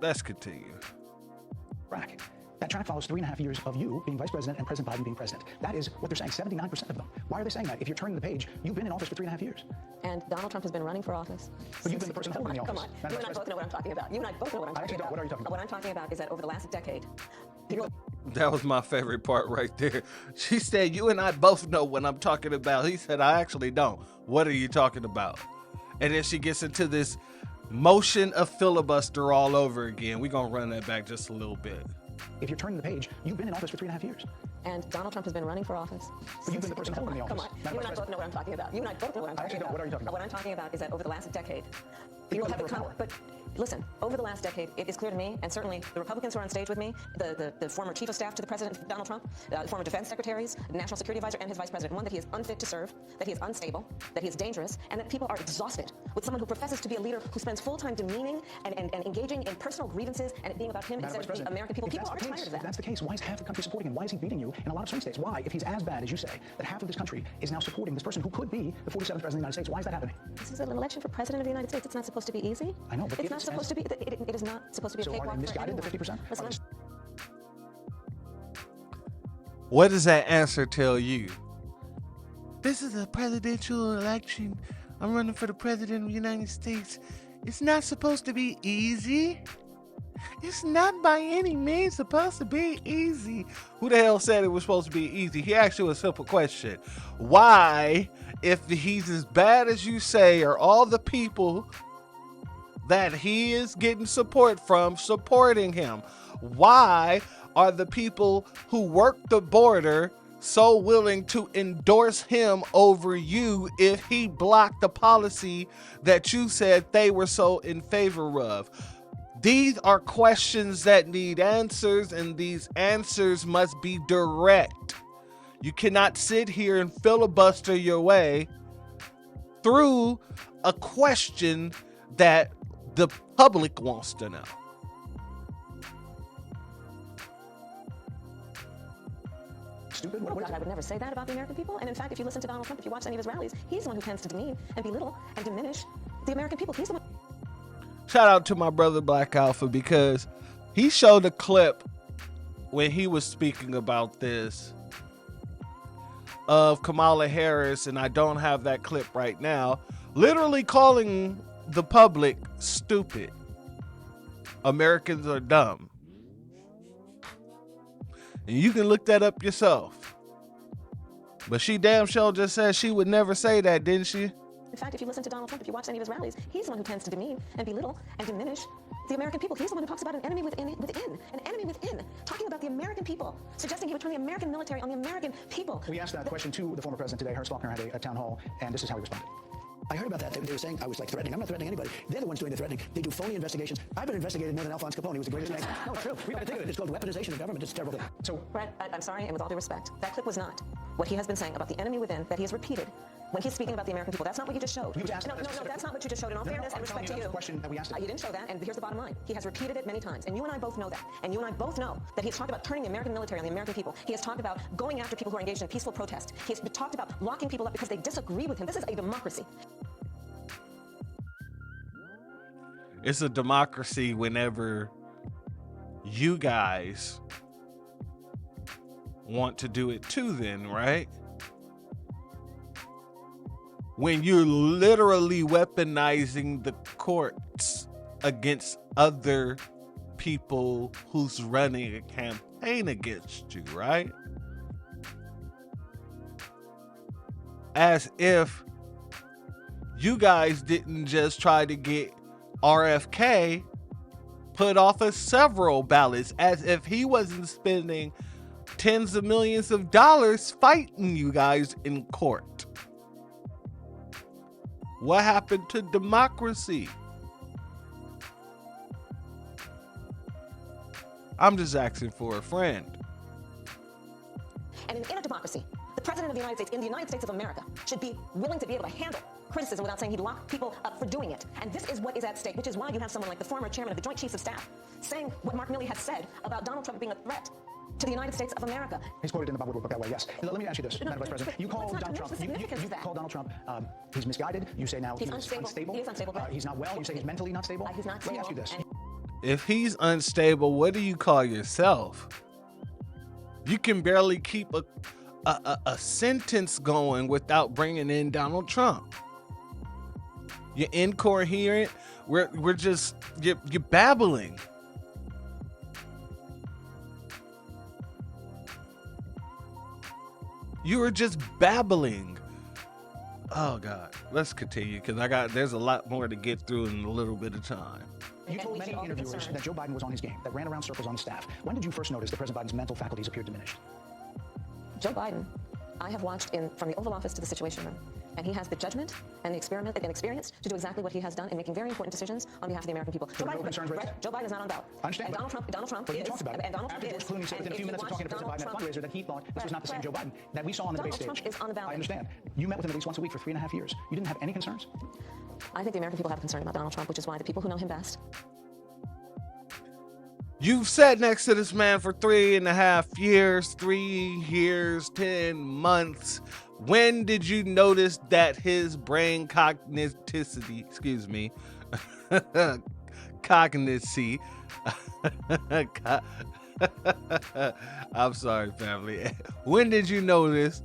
Let's continue. Iraq. That track follows 3.5 years of you being vice president and President Biden being president. That is what they're saying, 79% of them. Why are they saying that? If you're turning the page, you've been in office for 3.5 years. And Donald Trump has been running for office. But you've been the person holding the office. Come on, you and I both know what I'm talking about. You and I both know what I'm talking about. What are you talking about? What I'm talking about is that over the last decade, people... That was my favorite part right there. She said, you and I both know what I'm talking about. He said, I actually don't. What are you talking about? And then she gets into this motion of filibuster all over again. We're going to run that back just a little bit. If you're turning the page, you've been in office for 3.5 years. And Donald Trump has been running for office. But you've been the person holding the office. Come on, you and I both know what I'm talking about. You and I both know what I'm talking about. What are you talking about? What I'm talking about is that over the last decade, people have become... But listen, over the last decade, it is clear to me, and certainly the Republicans who are on stage with me, the former chief of staff to the president, Donald Trump, the former defense secretaries, national security advisor, and his vice president, one, that he is unfit to serve, that he is unstable, that he is dangerous, and that people are exhausted with someone who professes to be a leader who spends full time demeaning and engaging in personal grievances and it being about him instead of the American people. People are tired of that. If that's the case, why is half the country supporting him? Why is he beating you in a lot of swing states? Why, if he's as bad as you say, that half of this country is now supporting this person who could be the 47th president of the United States? Why is that happening? This is an election for president of the United States. It's not supposed to be easy. I know, but it's not supposed to be. It is not supposed to be a cakewalk. So are they misguided, the 50%? Listen, What does that answer tell you? This is a presidential election. I'm running for the president of the United States. It's not supposed to be easy. It's not by any means supposed to be easy. Who the hell said it was supposed to be easy? He asked you a simple question. Why, if he's as bad as you say, are all the people that he is getting support from supporting him? Why are the people who work the border so willing to endorse him over you if he blocked the policy that you said they were so in favor of? These are questions that need answers, and these answers must be direct. You cannot sit here and filibuster your way through a question that the public wants to know. Stupid. Oh God, I would never say that about the American people. And in fact, if you listen to Donald Trump, if you watch any of his rallies, he's the one who tends to demean and belittle and diminish the American people. He's the one. Shout out to my brother Black Alpha, because he showed a clip when he was speaking about this of Kamala Harris, and I don't have that clip right now, literally calling the public stupid. Americans are dumb. And you can look that up yourself. But she damn sure just said she would never say that, didn't she? In fact, if you listen to Donald Trump, if you watch any of his rallies, he's the one who tends to demean and belittle and diminish the American people. He's the one who talks about an enemy within, an enemy within, talking about the American people, suggesting he would turn the American military on the American people. We asked that question to the former president today. Ernst Faulkner had a town hall, and this is how he responded. I heard about that. They were saying I was like threatening. I'm not threatening anybody. They're the ones doing the threatening. They do phony investigations. I've been investigated more than Alphonse Capone. He was the greatest man. No, it's true. We've got to think of it. It's called weaponization of government. It's a terrible thing. So, Brett, I'm sorry, and with all due respect, that clip was not what he has been saying about the enemy within that he has repeated when he's speaking about the American people. That's not what you just showed. You just asked no, that's not what you just showed. In all fairness and respect to you, that's the question that we asked him. You didn't show that, and here's the bottom line. He has repeated it many times, and you and I both know that. And you and I both know that he has talked about turning the American military on the American people. He has talked about going after people who are engaged in peaceful protest. He has talked about locking people up because they disagree with him. This is a democracy. It's a democracy whenever you guys want to do it too, then, right? When you're literally weaponizing the courts against other people who's running a campaign against you, right? As if you guys didn't just try to get RFK put off of several ballots, as if he wasn't spending tens of millions of dollars fighting you guys in court. What happened to democracy? I'm just asking for a friend. And in a democracy, the president of the United States, in the United States of America, should be willing to be able to handle criticism without saying he'd lock people up for doing it. And this is what is at stake, which is why you have someone like the former chairman of the Joint Chiefs of Staff saying what Mark Milley has said about Donald Trump being a threat to the United States of America. He's quoted in the Bob Woodward book that way, yes. Let me ask you this, Madam Vice President. You call Donald Trump, you call Donald Trump, he's misguided. You say now he's unstable. He is unstable. He's not well. You say he's mentally not stable. He's not Let me stable. ask you this. If he's unstable, what do you call yourself? You can barely keep a sentence going without bringing in Donald Trump. You're incoherent. We're just you're babbling. You were just babbling. Oh God, let's continue because there's a lot more to get through in a little bit of time. You told many interviewers that Joe Biden was on his game, that ran around circles on his staff. When did you first notice that President Biden's mental faculties appeared diminished? Joe Biden, I have watched from the Oval Office to the Situation Room, and he has the judgment and the experience to do exactly what he has done in making very important decisions on behalf of the American people. Joe Biden is not on ballot. I understand. And Donald Trump but is. You talked about it. And Donald After Trump George is. Clooney said within a few minutes of talking to President Biden at a fundraiser that he thought this was not the same Joe Biden that we saw on the debate stage. Donald Trump is on the ballot. I understand. You met with him at least once a week for 3.5 years. You didn't have any concerns? I think the American people have a concern about Donald Trump, which is why the people who know him best. You've sat next to this man for 3.5 years, 3 years, 10 months. When did you notice that his brain cogniticity, cognicy, I'm sorry, family. When did you notice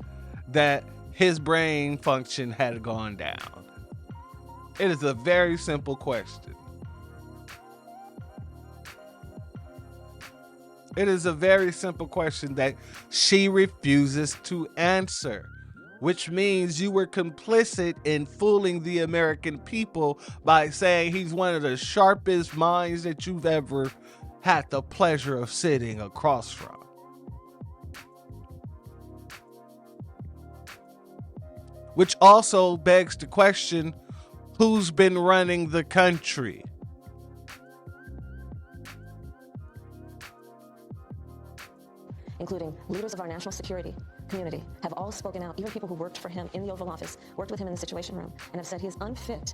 that his brain function had gone down? It is a very simple question. It is a very simple question that she refuses to answer, which means you were complicit in fooling the American people by saying he's one of the sharpest minds that you've ever had the pleasure of sitting across from. Which also begs the question, who's been running the country? Including leaders of our national security community, have all spoken out, even people who worked for him in the Oval Office, worked with him in the Situation Room, and have said he is unfit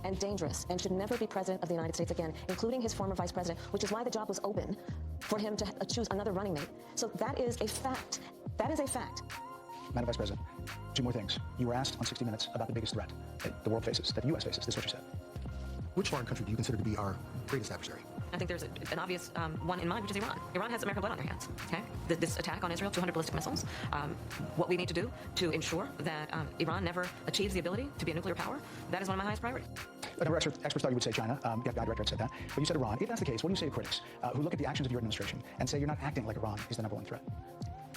and dangerous and should never be president of the United States again, including his former vice president, which is why the job was open for him to choose another running mate. So that is a fact. That is a fact. Madam Vice President, 2 more things. You were asked on 60 Minutes about the biggest threat that the world faces, that the U.S. faces. This is what you said. Which foreign country do you consider to be our greatest adversary? I think there's an obvious one in mind, which is Iran. Iran has American blood on their hands. Okay, this attack on Israel, 200 ballistic missiles. What we need to do to ensure that Iran never achieves the ability to be a nuclear power, that is one of my highest priorities. A number of experts thought you would say China. The FBI director had said that. But you said Iran. If that's the case, what do you say to critics who look at the actions of your administration and say you're not acting like Iran is the #1 threat?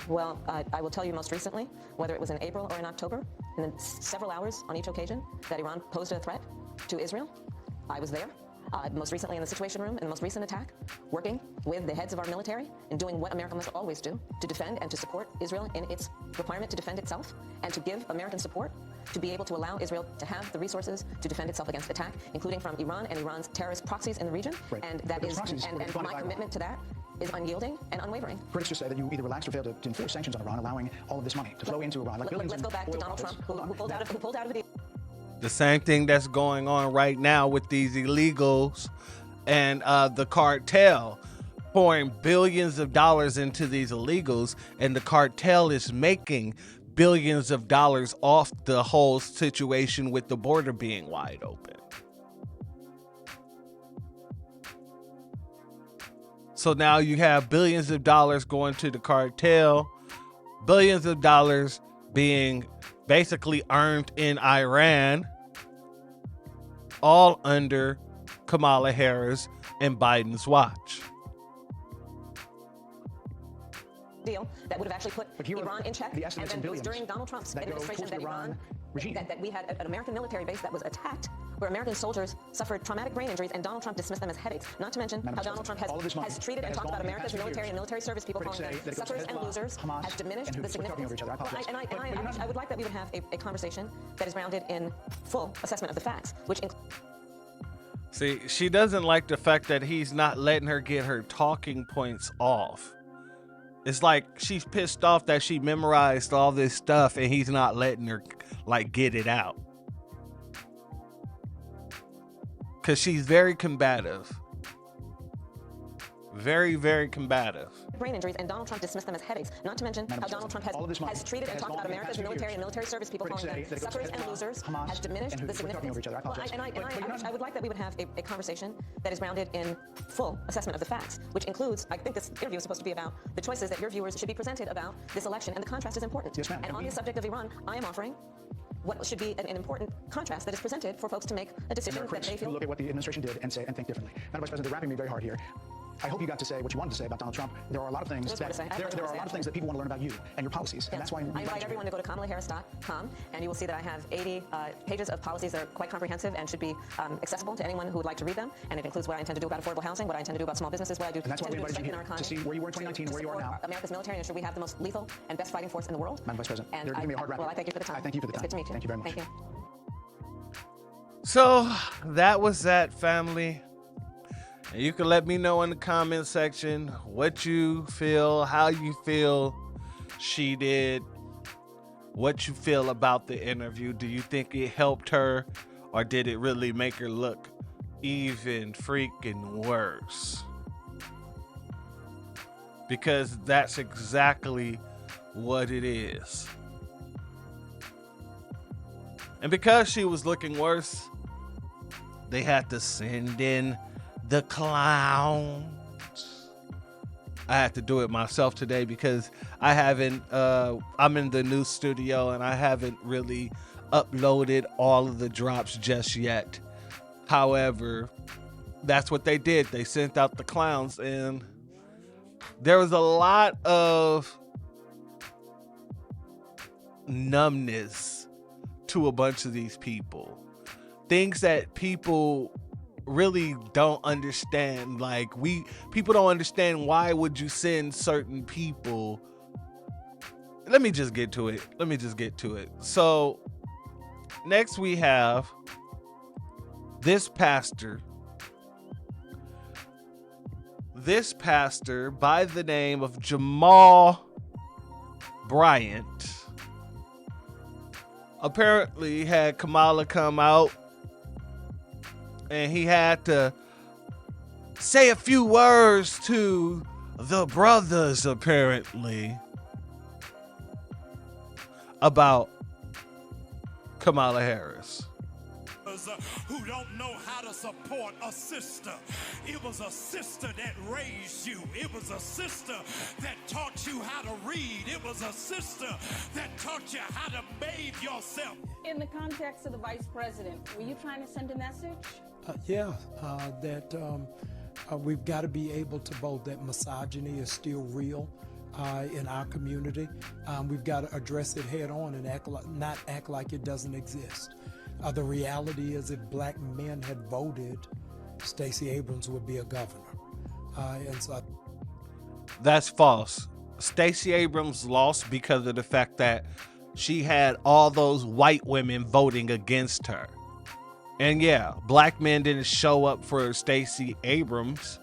Well, I will tell you most recently, whether it was in April or in October, and then several hours on each occasion, that Iran posed a threat to Israel. I was there. Most recently in the Situation Room, in the most recent attack, working with the heads of our military and doing what America must always do to defend and to support Israel in its requirement to defend itself and to give American support to be able to allow Israel to have the resources to defend itself against attack, including from Iran and Iran's terrorist proxies in the region. Right. And that is, and my commitment to that is unyielding and unwavering. Critics just say that you either relaxed or failed to enforce sanctions on Iran, allowing all of this money to flow into Iran. Like Let's go back to Donald Trump, who pulled out of the deal. The same thing that's going on right now with these illegals and the cartel pouring billions of dollars into these illegals, and the cartel is making billions of dollars off the whole situation with the border being wide open. So now you have billions of dollars going to the cartel, billions of dollars being basically earned in Iran, all under Kamala Harris and Biden's watch. Deal that would have actually put Iran in check, the and then it was during Donald Trump's administration that we had an American military base that was attacked where American soldiers suffered traumatic brain injuries and Donald Trump dismissed them as headaches. Not to mention how Donald Trump has treated and talked about America's military and military service people, calling them suckers and losers, has diminished the significance. I would like that we would have a conversation that is grounded in full assessment of the facts, which includes. See, she doesn't like the fact that he's not letting her get her talking points off. It's like she's pissed off that she memorized all this stuff and he's not letting her like get it out. Cause she's very combative. Very, very combative. Brain injuries and Donald Trump dismissed them as headaches. Not to mention how Donald Trump has treated and talked about America's military and military service people, calling them suckers and losers, has diminished the significance. I would like that we would have a conversation that is grounded in full assessment of the facts, which includes, I think this interview is supposed to be about the choices that your viewers should be presented about this election, and the contrast is important. Yes, ma'am. And on the subject of Iran, I am offering what should be an important contrast that is presented for folks to make a decision that they feel. Look at what the administration did and say and think differently. Madam Vice President, they're wrapping me very hard here. I hope you got to say what you wanted to say about Donald Trump. There are a lot of things that people want to learn about you and your policies, and that's why I invite everyone to go to KamalaHarris.com, and you will see that I have 80 pages of policies that are quite comprehensive and should be accessible to anyone who would like to read them. And it includes what I intend to do about affordable housing, what I intend to do about small businesses, what I do and that's why we invited you here to see where you were in 2019 and where you are now. America's military, and should we have the most lethal and best fighting force in the world? Madam Vice President, and they're giving me a hard rap. Well, I thank you for the time. I thank you for the time. It's good to meet you. Thank you very much. Thank you. So that was that, family. And you can let me know in the comment section what you feel, how you feel she did, what you feel about the interview. Do you think it helped her, or did it really make her look even freaking worse? Because that's exactly what it is. And because she was looking worse, they had to send in the clowns. I had to do it myself today because I haven't, I'm in the new studio and I haven't really uploaded all of the drops just yet. However, that's what they did. They sent out the clowns, and there was a lot of numbness to a bunch of these people. Things that people really don't understand. Like, people don't understand, why would you send certain people? Let me just get to it. So next we have this pastor by the name of Jamal Bryant apparently had Kamala come out, and he had to say a few words to the brothers, apparently, about Kamala Harris. Who don't know how to support a sister. It was a sister that raised you. It was a sister that taught you how to read. It was a sister that taught you how to bathe yourself. In the context of the vice president, were you trying to send a message? We've got to be able to vote that misogyny is still real in our community. We've got to address it head on and not act like it doesn't exist. The reality is, if black men had voted, Stacey Abrams would be a governor. That's false. Stacey Abrams lost because of the fact that she had all those white women voting against her. And yeah, black men didn't show up for Stacey Abrams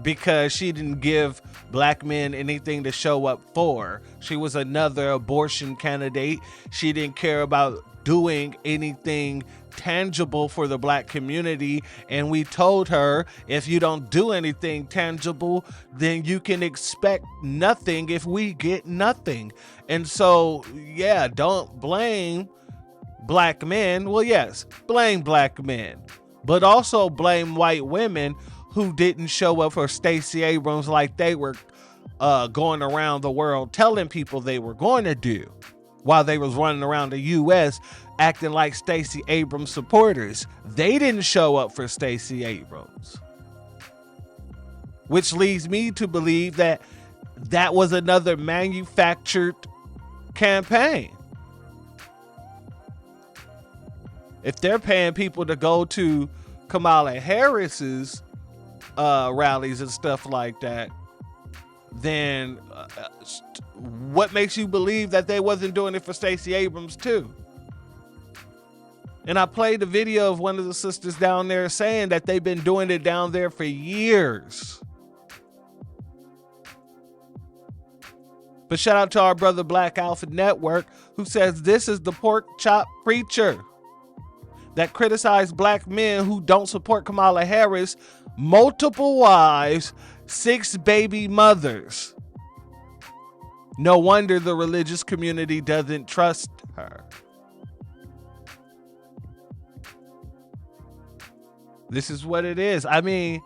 because she didn't give black men anything to show up for. She was another abortion candidate. She didn't care about doing anything tangible for the black community, and we told her, if you don't do anything tangible, then you can expect nothing if we get nothing. And so, yeah, don't blame black men. Well, yes, blame black men, but also blame white women who didn't show up for Stacey Abrams like they were going around the world telling people they were going to do, while they was running around the U.S. acting like Stacey Abrams supporters. They didn't show up for Stacey Abrams, which leads me to believe that that was another manufactured campaign. If they're paying people to go to Kamala Harris's rallies and stuff like that, then what makes you believe that they wasn't doing it for Stacey Abrams too? And I played the video of one of the sisters down there saying that they've been doing it down there for years. But shout out to our brother Black Alpha Network, who says this is the pork chop preacher that criticized black men who don't support Kamala Harris, multiple wives, 6 baby mothers. No wonder the religious community doesn't trust her. This is what it is. I mean,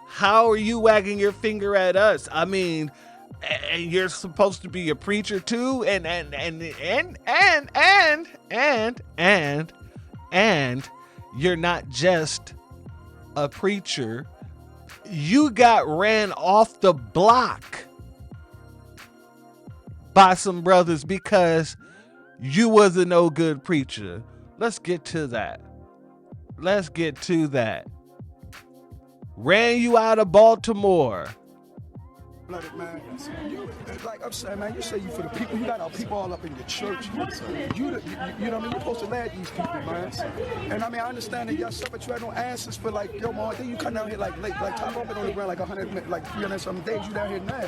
how are you wagging your finger at us? I mean, and you're supposed to be a preacher too, and you're not just a preacher. You got ran off the block by some brothers because you was a no good preacher. Let's get to that. Ran you out of Baltimore. Man, like I'm saying, man, you say you for the people. You got our people all up in your church. You know what I mean? You're supposed to lead these people, man. And I mean, I understand that y'all stuff, but you had no answers for like, yo, man, then you come down here like late, like Tom been on the ground like 100, like 300 something days. You down here now?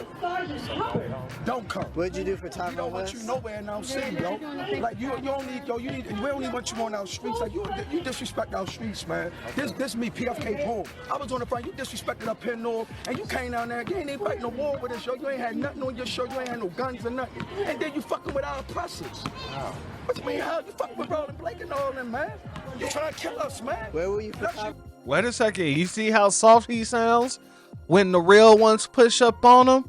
Don't come. What'd you do for Tom? We don't want you nowhere in our city, yo. Like you don't need, yo. We don't even want you on our streets. Like you disrespect our streets, man. This me, PFK home. I was on the front. You disrespected up here north, and you came down there. You ain't even fighting no war with us, yo. You ain't had nothing on your show. You ain't had no guns or nothing. And then you fucking with our oppressors. Wow. What you mean, how you fucking with Roland Blake and all them, man? You trying to kill us, man. Where were you? Wait a second. You see how soft he sounds when the real ones push up on him?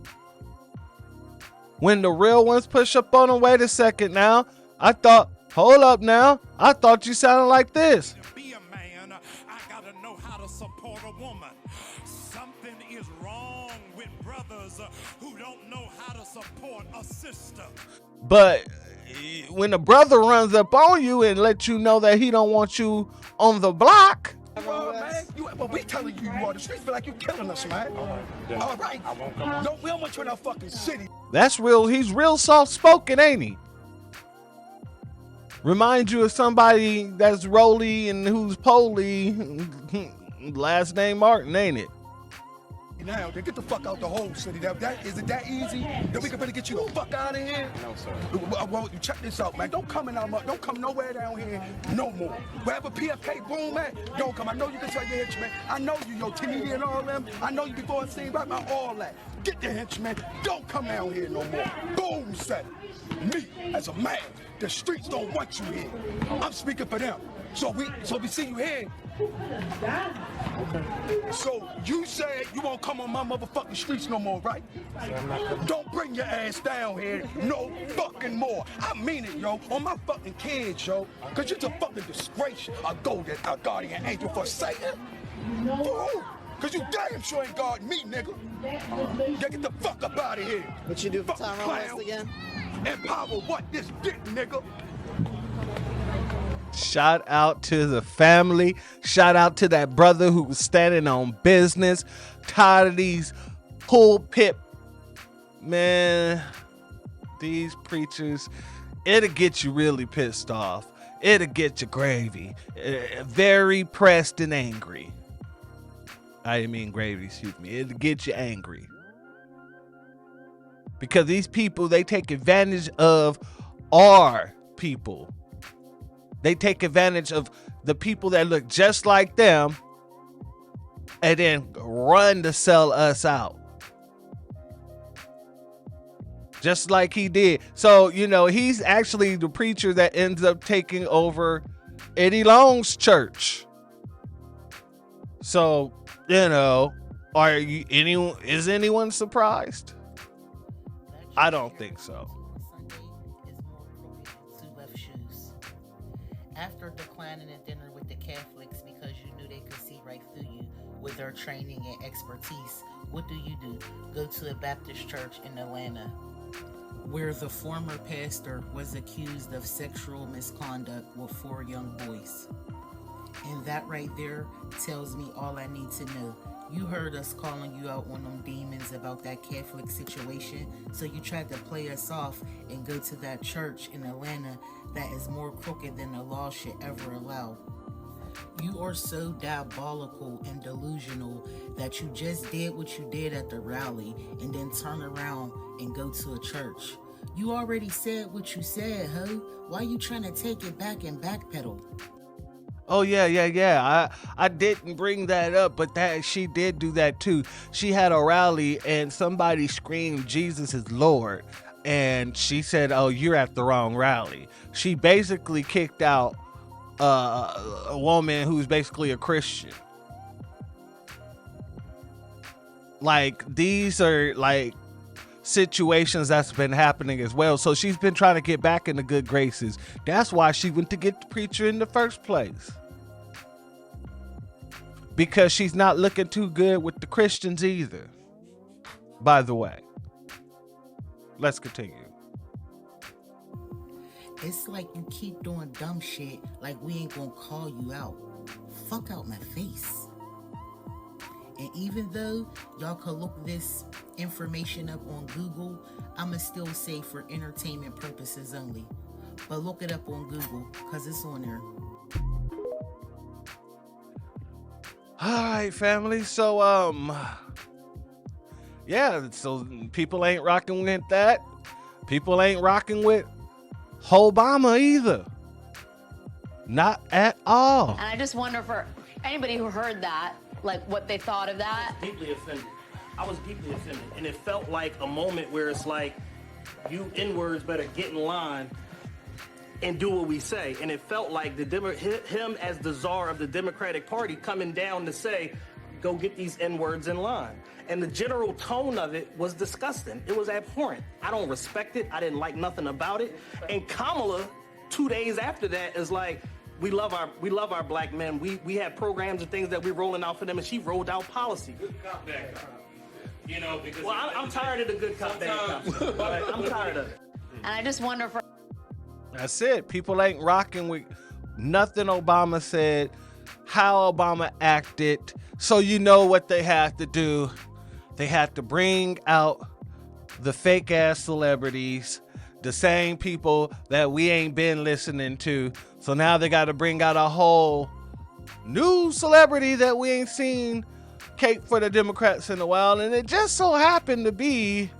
When the real ones push up on him, wait a second now. Hold up now. I thought you sounded like this. To be a man, I gotta know how to support a woman. Something is wrong with brothers who don't know how to support a sister. But when a brother runs up on you and lets you know that he don't want you on the block. Man, we telling you are. The streets feel like you killing us, man. All right. No, we don't want you in our fucking city. That's real. He's real soft-spoken, ain't he? Remind you of somebody that's roly and who's poly. Last name Martin, ain't it? Now, then get the fuck out the whole city. Is it that easy? That we can really get you the fuck out of here? No, sir. Well, check this out, man. Don't come nowhere down here no more. Wherever PFK boom at, don't come. I know you can tell your henchmen. I know you, yo, Timmy and all them. I know you before it seemed right about all that. Get the henchmen. Don't come down here no more. Boom said it. Me, as a man, the streets don't want you here. I'm speaking for them. So we see you here. So you said you won't come on my motherfucking streets no more, right? Don't bring your ass down here no fucking more. I mean it, yo. On my fucking kids, yo. Cause you're a fucking disgrace. A guardian angel for Satan. Fool. Cause you damn sure ain't guarding me, nigga. Get the fuck up out of here. What you do for Tyrone West again? Empower what? This dick, nigga. Shout out to the family. Shout out to that brother who was standing on business. Tired of these pulpit. Man, these preachers, it'll get you really pissed off. It'll get you gravy. Very pressed and angry. I didn't mean gravy, excuse me. It'll get you angry. Because these people, they take advantage of our people. They take advantage of the people that look just like them and then run to sell us out. Just like he did. So, he's actually the preacher that ends up taking over Eddie Long's church. So, is anyone surprised? I don't think so. After declining a dinner with the Catholics because you knew they could see right through you with their training and expertise, what do? Go to a Baptist church in Atlanta, where the former pastor was accused of sexual misconduct with 4 young boys. And that right there tells me all I need to know. You heard us calling you out on them demons about that Catholic situation, so you tried to play us off and go to that church in Atlanta that is more crooked than the law should ever allow. You are so diabolical and delusional that you just did what you did at the rally and then turn around and go to a church. You already said what you said, ho. Why you trying to take it back and backpedal? Oh yeah. I didn't bring that up, but that she did do that too. She had a rally and somebody screamed Jesus is Lord, and she said, "Oh, you're at the wrong rally." She basically kicked out a woman who's basically a Christian. Like, these are like situations that's been happening as well. So she's been trying to get back in the good graces. That's why she went to get the preacher in the first place. Because she's not looking too good with the Christians either. By the way. Let's continue. It's like you keep doing dumb shit like we ain't gonna call you out. Fuck out my face. And even though y'all could look this information up on Google, I'ma still say for entertainment purposes only. But look it up on Google, cause it's on there. Alright, family. So yeah, so people ain't rocking with that. People ain't rocking with Obama either. Not at all. And I just wonder for anybody who heard that, like what they thought of that. Deeply offended. I was deeply offended. And it felt like a moment where it's like, you N-words better get in line and do what we say. And it felt like him as the czar of the Democratic Party coming down to say, go get these N-words in line. And the general tone of it was disgusting. It was abhorrent. I don't respect it. I didn't like nothing about it. And Kamala, 2 days after that, is like, we love our black men. We have programs and things that we're rolling out for them, and she rolled out policy. Good cop, bad cop. You know, because I'm tired of the good cop, bad cop. Like, I'm tired of it. And I just wonder for That's it. People ain't rocking with nothing Obama said, how Obama acted. So you know what they have to do. They have to bring out the fake ass celebrities, the same people that we ain't been listening to. So now they got to bring out a whole new celebrity that we ain't seen cape for the Democrats in a while. And it just so happened to be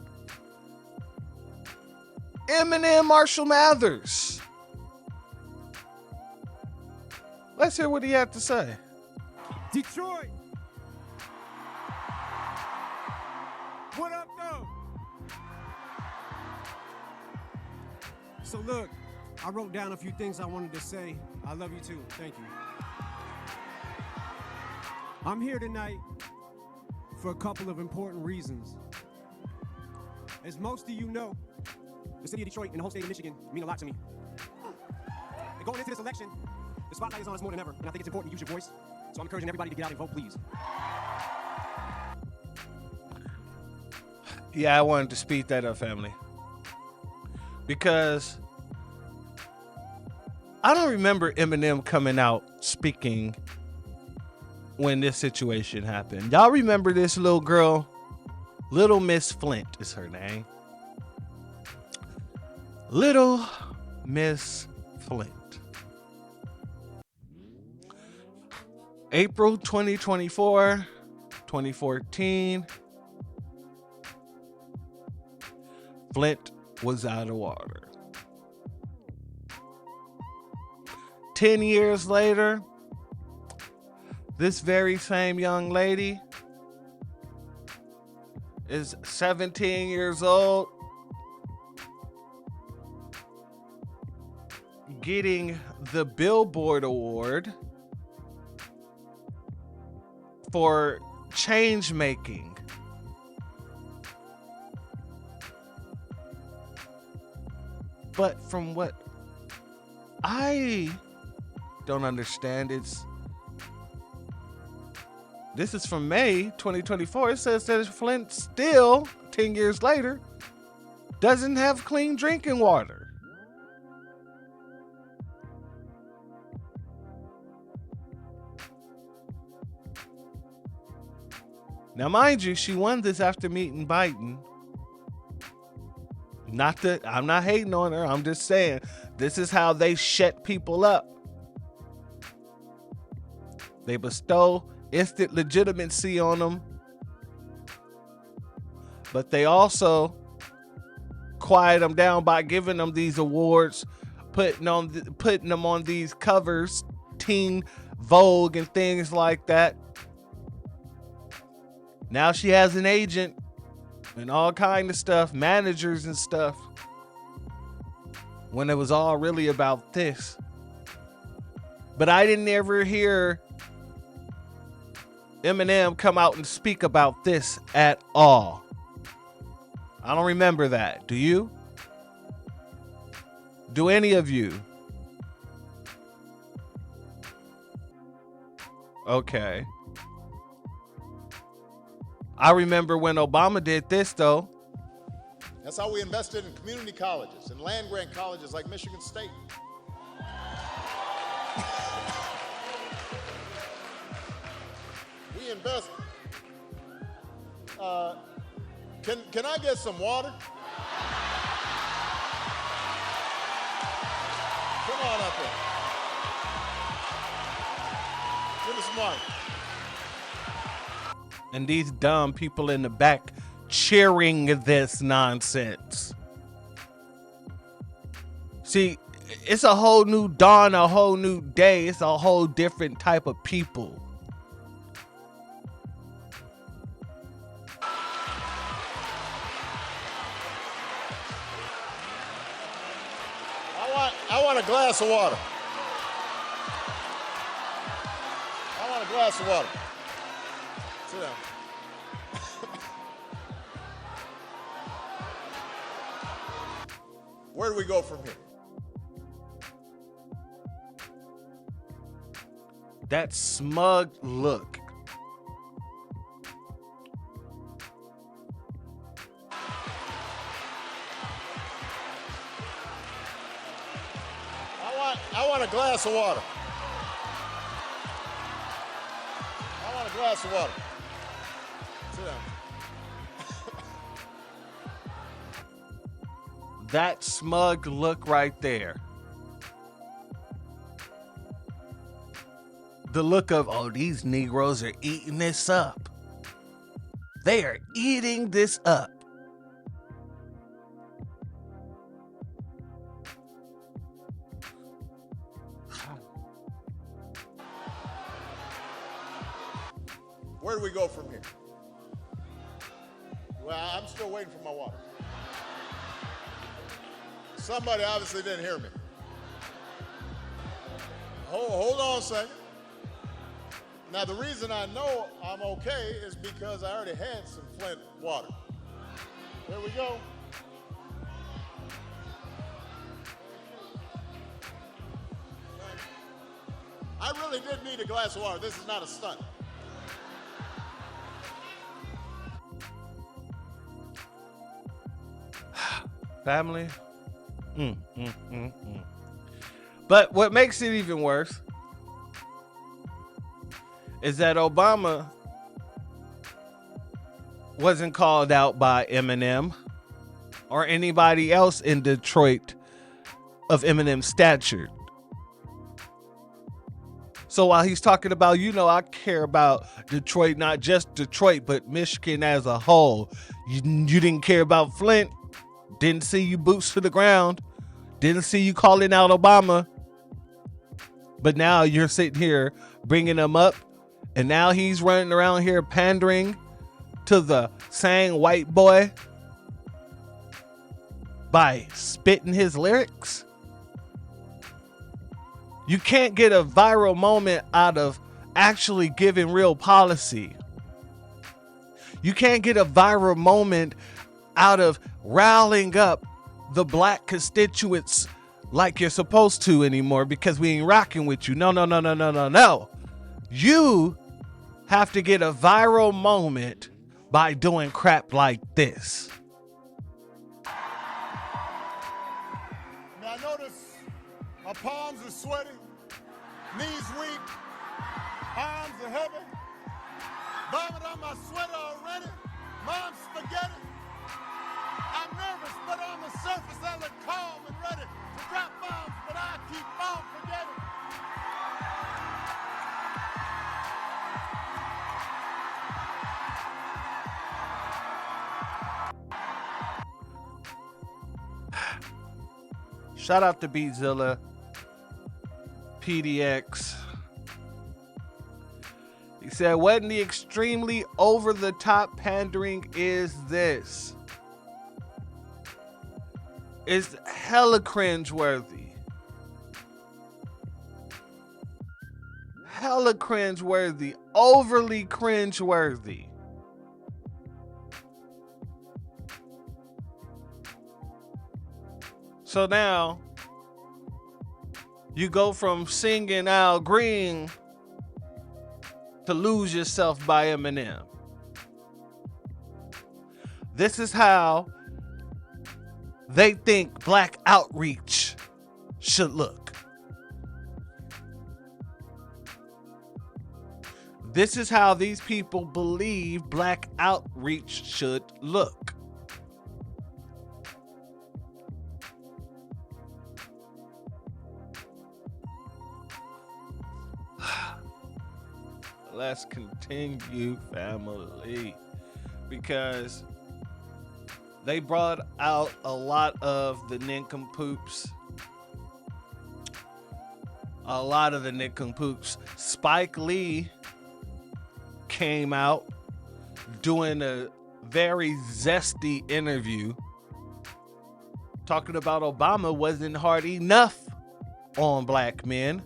Eminem Marshall Mathers. Let's hear what he had to say. Detroit. What up, though? So look, I wrote down a few things I wanted to say. I love you too. Thank you. I'm here tonight for a couple of important reasons. As most of you know, the city of Detroit and the whole state of Michigan mean a lot to me. And going into this election, the spotlight is on us more than ever, and I think it's important to use your voice. So I'm encouraging everybody to get out and vote, please. Yeah, I wanted to speed that up, family. Because I don't remember Eminem coming out speaking when this situation happened. Y'all remember this little girl? Little Miss Flint is her name. Little Miss Flint. April 2024, 2014. Flint was out of water. 10 years later, this very same young lady is 17 years old, getting the Billboard Award for change making. But from what I don't understand, this is from May 2024. It says that Flint still, 10 years later, doesn't have clean drinking water. Now, mind you, she won this after meeting Biden. I'm not hating on her. I'm just saying this is how they shut people up. They bestow instant legitimacy on them, but they also quiet them down by giving them these awards, putting them on these covers, Teen Vogue and things like that. Now she has an agent and all kind of stuff, managers and stuff, when it was all really about this. But I didn't ever hear Eminem come out and speak about this at all. I don't remember that. Do you? Do any of you? Okay. I remember when Obama did this, though. That's how we invested in community colleges and land grant colleges like Michigan State. We invest. Can I get some water? Come on up here. Give me some water. And these dumb people in the back cheering this nonsense. See, it's a whole new dawn, a whole new day. It's a whole different type of people. I want a glass of water. I want a glass of water. Sit down. Where do we go from here? That smug look. I want a glass of water. I want a glass of water. Sit down. That smug look right there. The look of, oh, these Negroes are eating this up. They are eating this up. Where do we go from here? Well, I'm still waiting for my water. Somebody obviously didn't hear me. Hold on a second. Now, the reason I know I'm okay is because I already had some Flint water. There we go. I really did need a glass of water. This is not a stunt. Family. But what makes it even worse is that Obama wasn't called out by Eminem or anybody else in Detroit of Eminem's stature. So while he's talking about, I care about Detroit, not just Detroit, but Michigan as a whole. You didn't care about Flint. Didn't see you boots to the ground. Didn't see you calling out Obama. But now you're sitting here bringing him up. And now he's running around here pandering to the sang white boy by spitting his lyrics. You can't get a viral moment out of actually giving real policy. You can't get a viral moment out of rallying up the black constituents like you're supposed to anymore because we ain't rocking with you. No. You have to get a viral moment by doing crap like this. Now, I notice my palms are sweaty, knees weak, arms are heavy. Vomit on my sweater already. Mom's spaghetti. I'm nervous, but on the surface I look calm and ready to drop bombs, but I keep on forgetting. Shout out to Beatzilla, PDX. He said, what in the extremely over-the-top pandering is this? It's hella cringeworthy. Hella cringeworthy. Overly cringeworthy. So now, you go from singing Al Green to Lose Yourself by Eminem. This is how they think black outreach should look. This is how these people believe black outreach should look. Let's continue, family, because they brought out a lot of the nincompoops. Spike Lee came out doing a very zesty interview talking about Obama wasn't hard enough on black men.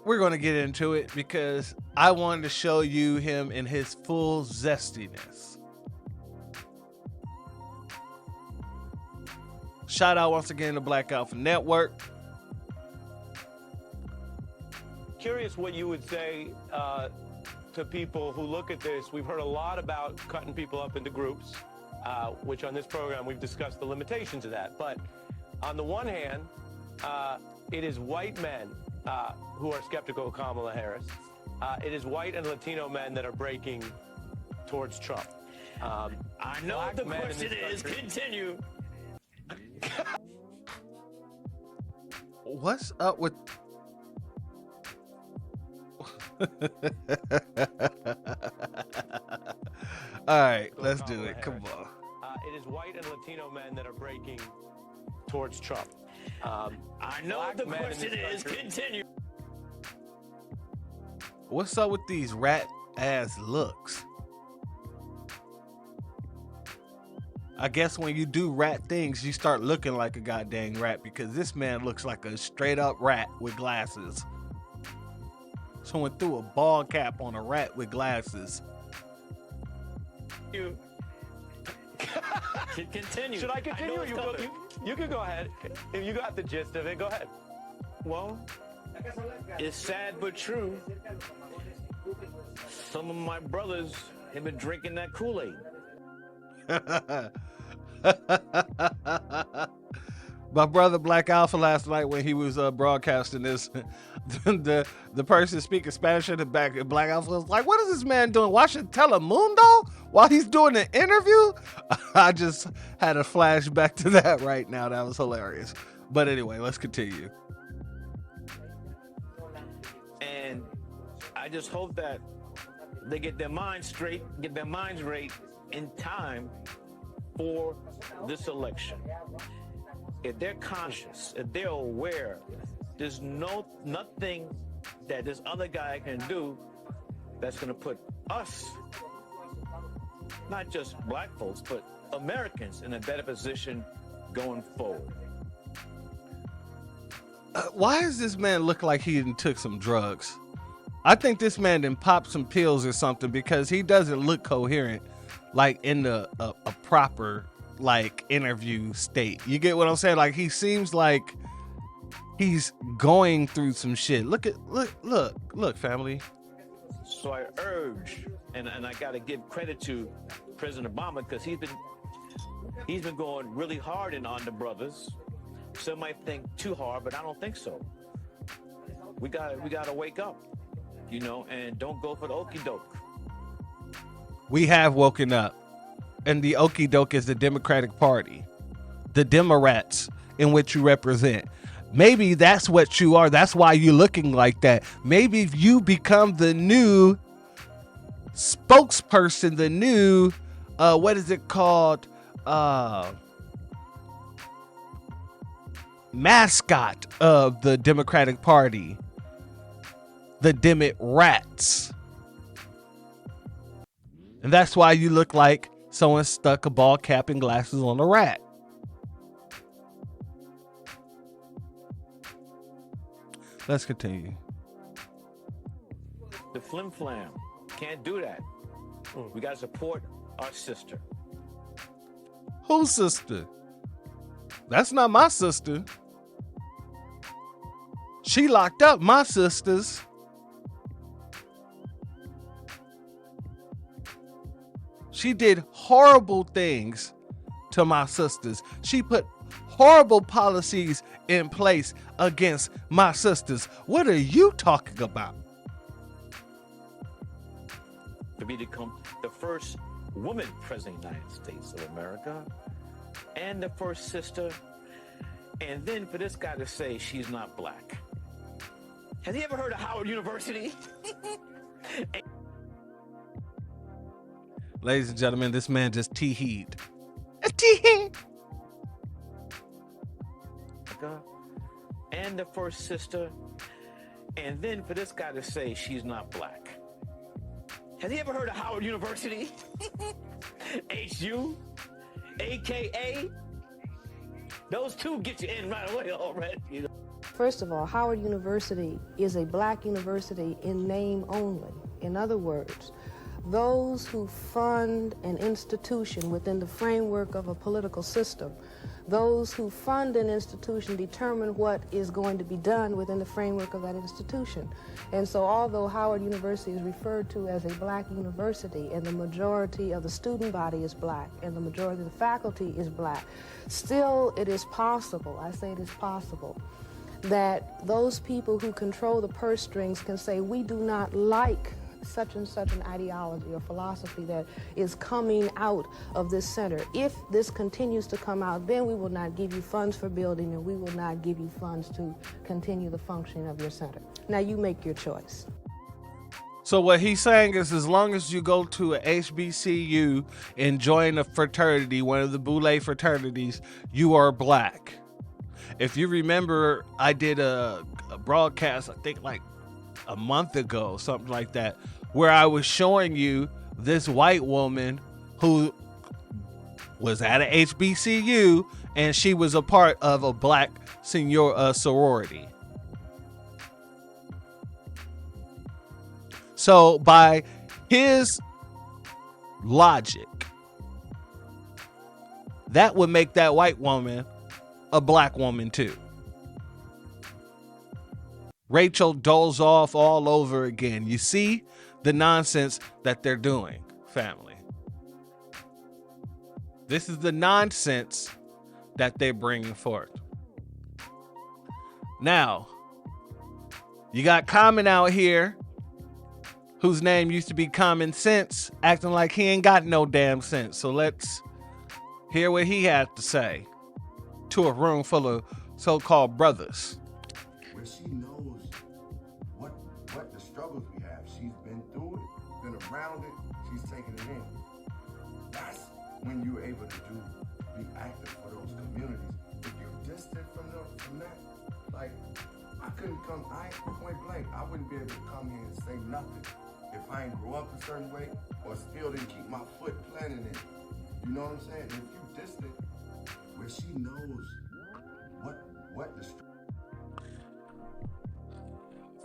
We're going to get into it because I wanted to show you him in his full zestiness. Shout out once again to Black Alpha Network. Curious what you would say to people who look at this. We've heard a lot about cutting people up into groups, which on this program we've discussed the limitations of that. But on the one hand, it is white men who are skeptical of Kamala Harris. It is white and Latino men that are breaking towards Trump. I know what the question is. Continue. What's up with... All right, let's do it. Come on. It is white and Latino men that are breaking towards Trump. I know what the question is. Continue. What's up with these rat ass looks? I guess when you do rat things, you start looking like a goddamn rat, because this man looks like a straight up rat with glasses. Someone threw a ball cap on a rat with glasses. You continue. Should I continue? You can go ahead. If you got the gist of it, go ahead. Well, it's sad but true. Some of my brothers have been drinking that Kool-Aid. My brother Black Alpha last night, when he was broadcasting this, the person speaking Spanish in the back, Black Alpha was like, what is this man doing? Watching Telemundo while he's doing an interview? I just had a flashback to that right now. That was hilarious. But anyway, let's continue. And I just hope that they get their minds straight, get their minds right in time for this election. If they're conscious, if they're aware, there's nothing that this other guy can do that's going to put us, not just black folks, but Americans, in a better position going forward. Why does this man look like he took some drugs? I think this man done popped some pills or something, because he doesn't look coherent, like in a proper like interview state. You get what I'm saying? Like, he seems like he's going through some shit. Look, family. So I urge, and I got to give credit to President Obama, because he's been going really hard on the brothers. Some might think too hard, but I don't think so. we gotta wake up, and don't go for the okie doke. We have woken up, and the okie doke is the Democratic Party, the Democrats in which you represent. Maybe that's what you are. That's why you're looking like that. Maybe if you become the new spokesperson, the new, what is it called? Mascot of the Democratic Party, the Democrats. And that's why you look like someone stuck a ball cap and glasses on a rat. Let's continue. The flim flam can't do that. We gotta support our sister. Whose sister? That's not my sister. She locked up my sisters. She did horrible things to my sisters. She put horrible policies in place against my sisters. What are you talking about? To become the first woman president of the United States of America, and the first sister, and then for this guy to say she's not black. Has he ever heard of Howard University? Ladies and gentlemen, this man just tee-heed. Tee-heed. And the first sister, and then for this guy to say she's not black. Has he ever heard of Howard University? HU? AKA? Those two get you in right away already. First of all, Howard University is a black university in name only. In other words, those who fund an institution within the framework of a political system, those who fund an institution determine what is going to be done within the framework of that institution. And so although Howard University is referred to as a black university and the majority of the student body is black and the majority of the faculty is black, still it is possible, I say it is possible, that those people who control the purse strings can say, we do not like such and such an ideology or philosophy that is coming out of this center. If this continues to come out, then we will not give you funds for building and we will not give you funds to continue the functioning of your center. Now you make your choice. So what he's saying is, as long as you go to a HBCU and join a fraternity, one of the Boule fraternities, you are black. If you remember, I did a broadcast, I think like a month ago, something like that, where I was showing you this white woman who was at a HBCU and she was a part of a black sorority. So by his logic, that would make that white woman a black woman too. Rachel doles off all over again. You see the nonsense that they're doing, family. This is the nonsense that they're bringing forth. Now, you got Common out here, whose name used to be Common Sense, acting like he ain't got no damn sense. So let's hear what he had to say to a room full of so-called brothers. Where she knows what the struggles we have. She's been through it, been around it, she's taken it in. That's when you're able to be active for those communities. If you're distant from that, like, I couldn't come, point blank, I wouldn't be able to come here and say nothing if I ain't grow up a certain way or still didn't keep my foot planted in it. You know what I'm saying? And if you're distant, where she knows what the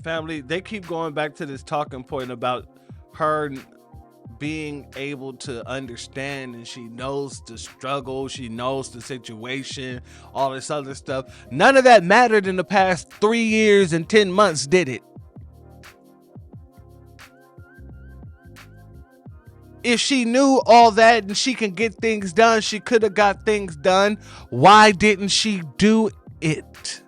family, they keep going back to this talking point about her being able to understand, and she knows the struggle, she knows the situation, all this other stuff. None of that mattered in the past 3 years and 10 months, did it? If she knew all that and she can get things done, she could have got things done. Why didn't she do it?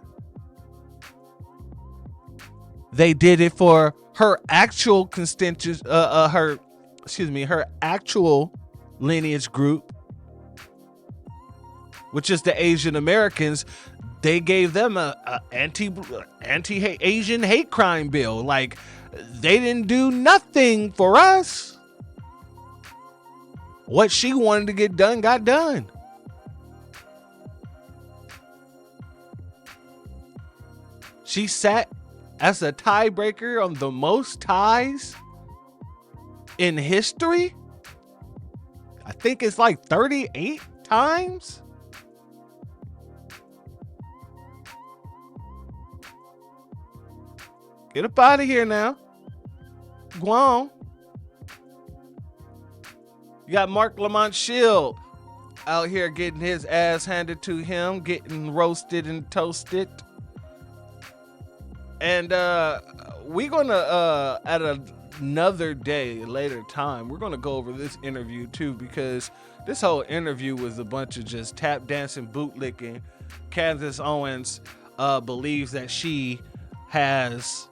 They did it for her actual her actual lineage group, which is the Asian Americans. They gave them a anti-Asian hate crime bill. Like, they didn't do nothing for us. What she wanted to get done got done. She sat as a tiebreaker on the most ties in history. I think it's like 38 times. Get up out of here now. Go on. You got Mark Lamont Shield out here getting his ass handed to him, getting roasted and toasted. And we're gonna at another day, later time, we're gonna go over this interview too, because this whole interview was a bunch of just tap dancing, bootlicking. Candace Owens believes that she has,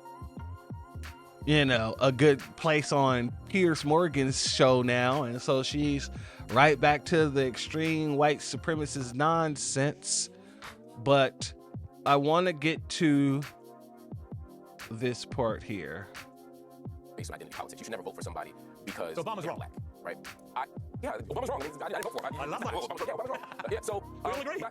you know, a good place on Piers Morgan's show now, and so she's right back to the extreme white supremacist nonsense. But I want to get to this part here. Based on identity politics, you should never vote for somebody because Obama's they're wrong. black, right? Yeah, Obama's wrong. I didn't vote for him. I love that. Obama's wrong. Yeah, so we all agree.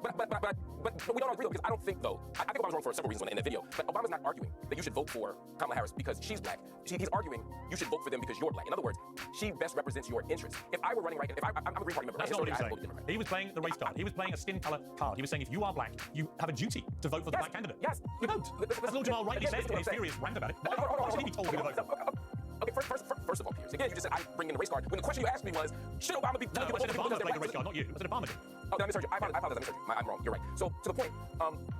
But we don't agree though, because I don't think though. I think Obama's wrong for several reasons in the video. But Obama's not arguing that you should vote for Kamala Harris because she's black. He's arguing you should vote for them because you're black. In other words, she best represents your interests. If I were running right, I'm a Green Party member. That's right? not what he was I saying. voted Democrat. He was playing the race card. He was playing a skin color card. He was saying if you are black, you have a duty to vote for the black candidate. Yes. You don't. As Lord Jamal rightly said in his furious rant about it. Why should he be told who to vote for? Okay, first of all, Piers, again, you just said I bring in the race card. When the question you asked me was, should Obama be... No, I said Obama played the race card, not you. I said Obama did. Oh, no, I misheard you. I apologize, I misheard you. I'm wrong. You're right. So, to the point,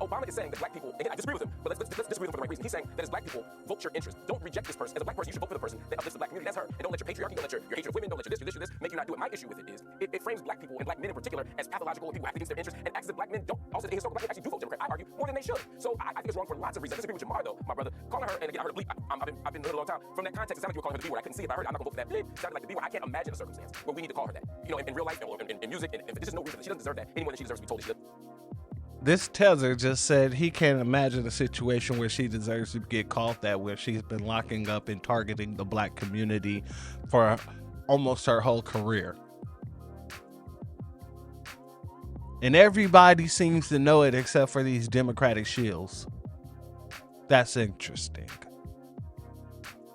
Obama is saying that black people... Again, I disagree with him, but let's disagree with him for the right reason. He's saying that as black people, vote your interest. Don't reject this person. As a black person, you should vote for the person that uplifts the black community. That's her. And don't let your patriarchy, don't let your hatred of women, don't let your this, make you not do it. My issue with it is, it frames black people, and black men in particular, as pathological and people act against their interests, and acts as if black men don't. Also, the historical black men actually do vote Democrat. I argue more than they should. So, I think it's wrong for lots of reasons. I disagree with Jamar, though, my brother. Calling her, and again, I heard a bleep. I've been doing it a long time. From that context, it sounded like you were calling her the B word. I couldn't see it, but I heard it. I'm not gonna vote for that bleep. It sounded like the B word. I can't imagine a circumstance where we need to call her that. You know, in real life, or in music, and there's just no reason. She doesn't deserve that any more than she deserves to be told that she does. This Tether just said he can't imagine a situation where she deserves to get called that, where she's been locking up and targeting the black community for almost her whole career. And everybody seems to know it except for these Democratic shills. That's interesting.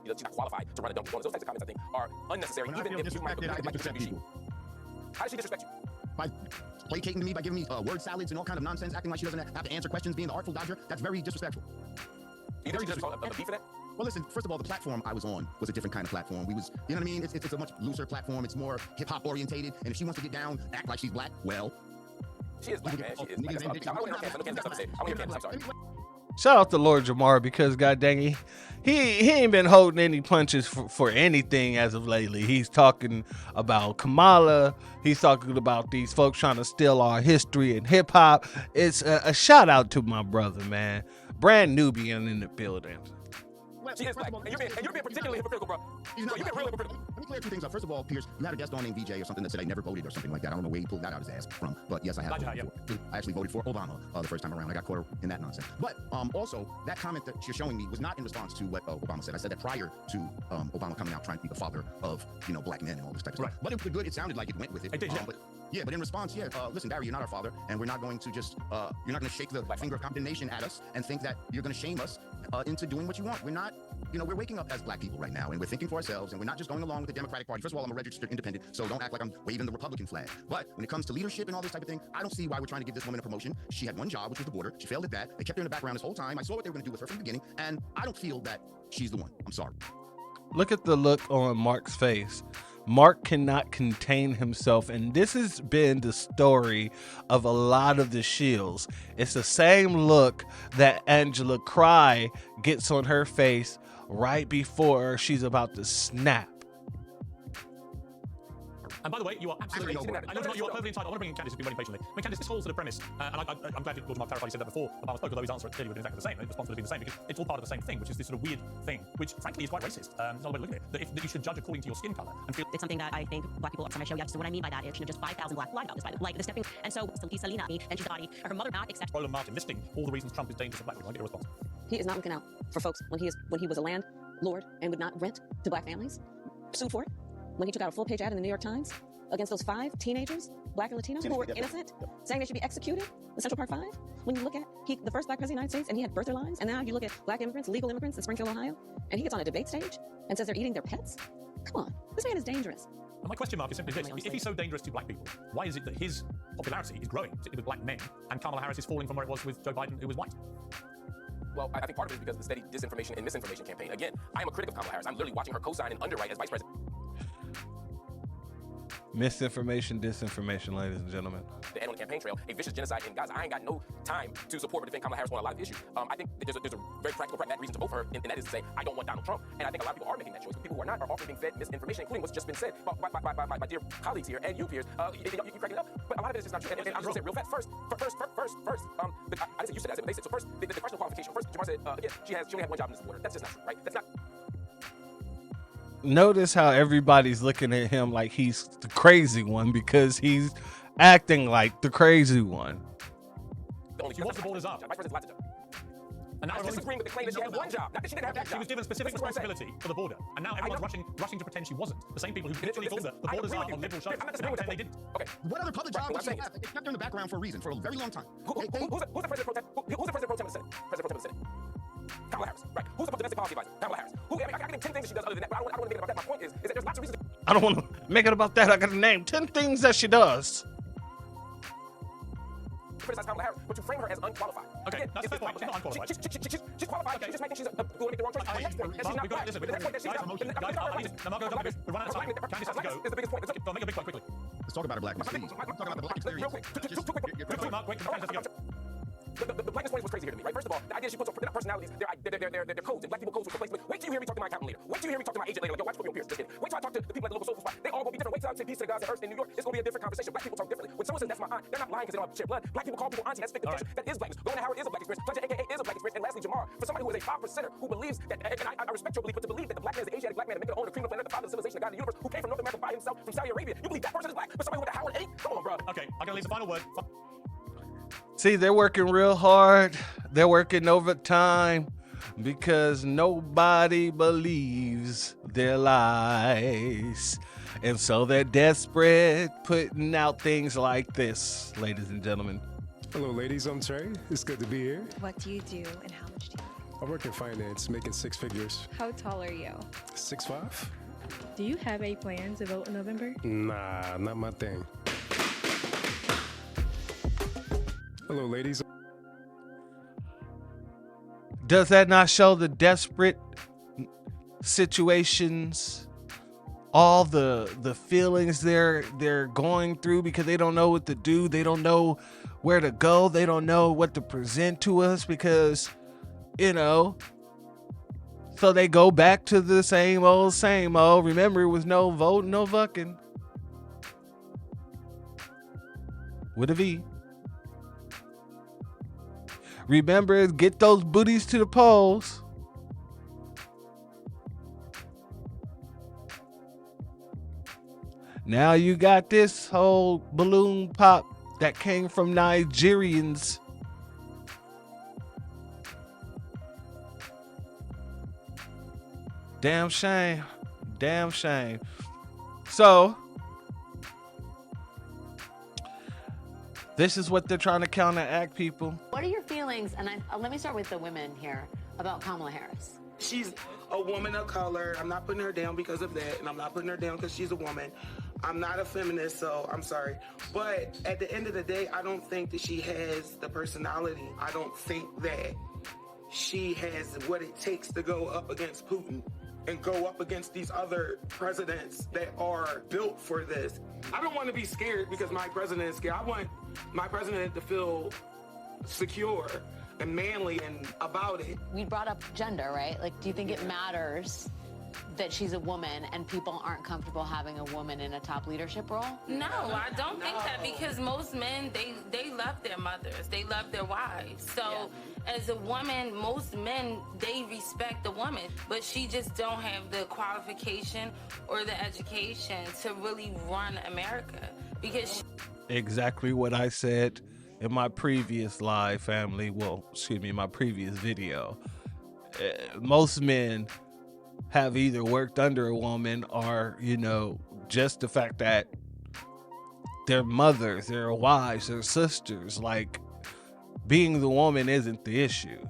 She's not qualified to run a Dunkin' Donuts. Those types of comments, I think, are unnecessary. When I feel disrespected, I disrespect people. How does she disrespect you? By placating to me, by giving me word salads and all kind of nonsense, acting like she doesn't have to answer questions, being the artful dodger. That's very disrespectful. You think she just called a beef for that? Well, listen, first of all, the platform I was on was a different kind of platform. We was, you know what I mean? It's a much looser platform. It's more hip-hop orientated. And if she wants to get down, act like she's black, well... She is black, man. She is black. I want to hear Candace have to say. I want to hear Candace. I'm sorry. Shout out to Lord Jamar, because god dang it, he ain't been holding any punches for anything as of lately. He's talking about Kamala. He's talking about these folks trying to steal our history and hip hop. It's a shout out to my brother, man. Brand Nubian in the building. She is black, and you're being particularly hypocritical, bro. He's not you're being real hypocritical. Let me clear two things up. First of all, Piers, you had a guest on named VJ or something that said I never voted or something like that. I don't know where he pulled that out of his ass from, but yes, I have voted for. I actually voted for Obama the first time around. I got caught in that nonsense. But also, that comment that you're showing me was not in response to what Obama said. I said that prior to Obama coming out trying to be the father of, black men and all this type of stuff. But it was good. It sounded like it went with it. It did, but in response, listen, Barry, you're not our father, and we're not going to just, you're not going to shake the finger of condemnation at us and think that you're going to shame us into doing what you want. We're not, we're waking up as black people right now, and we're thinking for ourselves, and we're not just going along with the Democratic Party. First of all, I'm a registered independent, so don't act like I'm waving the Republican flag. But when it comes to leadership and all this type of thing, I don't see why we're trying to give this woman a promotion. She had one job, which was the border. She failed at that. They kept her in the background this whole time. I saw what they were going to do with her from the beginning, and I don't feel that she's the one. I'm sorry. Look at the look on Mark's face. Mark cannot contain himself, and this has been the story of a lot of the shills. It's the same look that Angela Cry gets on her face right before she's about to snap. And by the way, you are absolutely. Actually, no, I know you are perfectly entitled. I want to bring in Candice, who's been waiting patiently. I mean, Candice, this whole sort of premise, and I'm glad that Lord Mark clarified he said that before Obama spoke, although his answer clearly would have been exactly the same. His response would have been the same because it's all part of the same thing, which is this sort of weird thing, which frankly is quite racist. It's not a way to look at it. That you should judge according to your skin color and feel. It's something that I think black people are trying to show you. So what I mean by that is, just 5,000 black lied about this, by the way. Like the stepping, and so Selena, and she's body, her mother not accept. Roland Martin listing all the reasons Trump is dangerous to black people. I get a response. He is not looking out for folks when he was a landlord and would not rent to black families. Sued for it when he took out a full-page ad in the New York Times against those 5 teenagers, black and Latino, who were innocent, saying they should be executed. The Central Park 5. When you look at the first black president of the United States, and he had birther lines, and now you look at black immigrants, legal immigrants in Springfield, Ohio, and he gets on a debate stage and says they're eating their pets. Come on, this man is dangerous. And my question mark is simply this: if he's so dangerous to black people, why is it that his popularity is growing, particularly with black men, and Kamala Harris is falling from where it was with Joe Biden, who was white? Well, I think part of it is because of the steady disinformation and misinformation campaign. Again, I am a critic of Kamala Harris. I'm literally watching her co-sign and underwrite as vice president. Misinformation, disinformation, ladies and gentlemen. And on the campaign trail, a vicious genocide in Gaza. I ain't got no time to support or defend Kamala Harris on a lot of issues. I think that there's a very practical, pragmatic reason to vote for her, and that is to say, I don't want Donald Trump. And I think a lot of people are making that choice. But people who are not are often being fed misinformation, including what's just been said by my dear colleagues here and you peers. You crack it up, but a lot of it is just not true. And I'm just going to say real fast. First. I didn't say you said that, but they said so. First, the question of qualification. First, Jamar said again, she only had one job in this water. That's just not true, right? That's not. Notice how everybody's looking at him like he's the crazy one because he's acting like the crazy one. She wants the borders up. Vice president's lots of jobs. And now I'm disagreeing with the claim that she had one job, not that she didn't have that job. She was given specific responsibility for the border, and now everyone's rushing to pretend she wasn't. The same people who literally told her the borders are on liberal shows. Now pretend they didn't. Okay. What other public job does she have? It kept her in the background for a reason, for a very long time. Who's the president pro tem? Who's the president pro tem of the Senate? President pro tem of the Senate. Kamala Harris, right? Who's the domestic policy advisor? Kamala Harris. I can name 10 things that she does other than that, but I don't want to make it about that. My point is that there's lots of reasons. I don't want to make it about that. I got to name 10 things that she does. Criticize Kamala Harris, but to frame her as unqualified. Okay, Again, that's the point. She's not unqualified. She's qualified. Okay. She just might think she's going to make the wrong choice. And she's not black. We're running out of time. Candice has to go. Is the biggest point. I'll make a big point quickly. Let's talk about her blackness. Let's talk about the black experience. Real quick. Mark, wait, Candice has to go. The blackness point was crazy here to me, right? First of all, the idea she puts up, they're not personalities, they're codes, and black people codes with wait till you hear me talk to my accountant later. Wait till you hear me talk to my agent later. Like, yo, watch for your peers. Just kidding. Wait till I talk to the people at the local social spot. They all gonna be different. Wait till I say peace to the gods and earth in New York. It's gonna be a different conversation. Black people talk differently. When someone says that's my aunt, they're not lying because they don't share blood. Black people call people auntie. That's fictitious. That is blackness. Going to Howard is a black experience. Pleasure AKA is a black experience. And lastly, Jamar, for somebody who is a 5%er who believes that, and I respect your belief, but to believe that the black man is the Asiatic black man and make it own the cream of the planet, the father of civilization, the God of the universe, who came from North America by himself from Saudi Arabia, you believe that person is black? But somebody who went to Howard ain't? Come on, bro. Okay, I'm gonna leave the final word. See, they're working real hard. They're working overtime because nobody believes their lies. And so they're desperate, putting out things like this, ladies and gentlemen. Hello, ladies. I'm Trey. It's good to be here. What do you do and how much do you I work in finance, making 6 figures. How tall are you? 6'5". Do you have a plan to vote in November? Nah, not my thing. Hello, ladies. Does that not show the desperate situations, all the feelings they're going through because they don't know what to do, they don't know where to go, they don't know what to present to us because, so they go back to the same old. Remember, it was no vote, no fucking. With a V. Remember, get those booties to the polls. Now you got this whole balloon pop that came from Nigerians. Damn shame. Damn shame. So, this is what they're trying to counteract, people. What are your feelings, and let me start with the women here, about Kamala Harris? She's a woman of color. I'm not putting her down because of that, and I'm not putting her down because she's a woman. I'm not a feminist, so I'm sorry. But at the end of the day, I don't think that she has the personality. I don't think that she has what it takes to go up against Putin and go up against these other presidents that are built for this. I don't want to be scared because my president is scared. I want my president to feel secure and manly and about it. We brought up gender, right? Like, do you think it matters that she's a woman and people aren't comfortable having a woman in a top leadership role? No, I don't think that, because most men, they love their mothers. They love their wives. So as a woman, most men, they respect the woman. But she just don't have the qualification or the education to really run America. Because Exactly what I said in my previous live, family. Well, excuse me, my previous video. Most men have either worked under a woman or, just the fact that their mothers, their wives, their sisters, like, being the woman isn't the issue.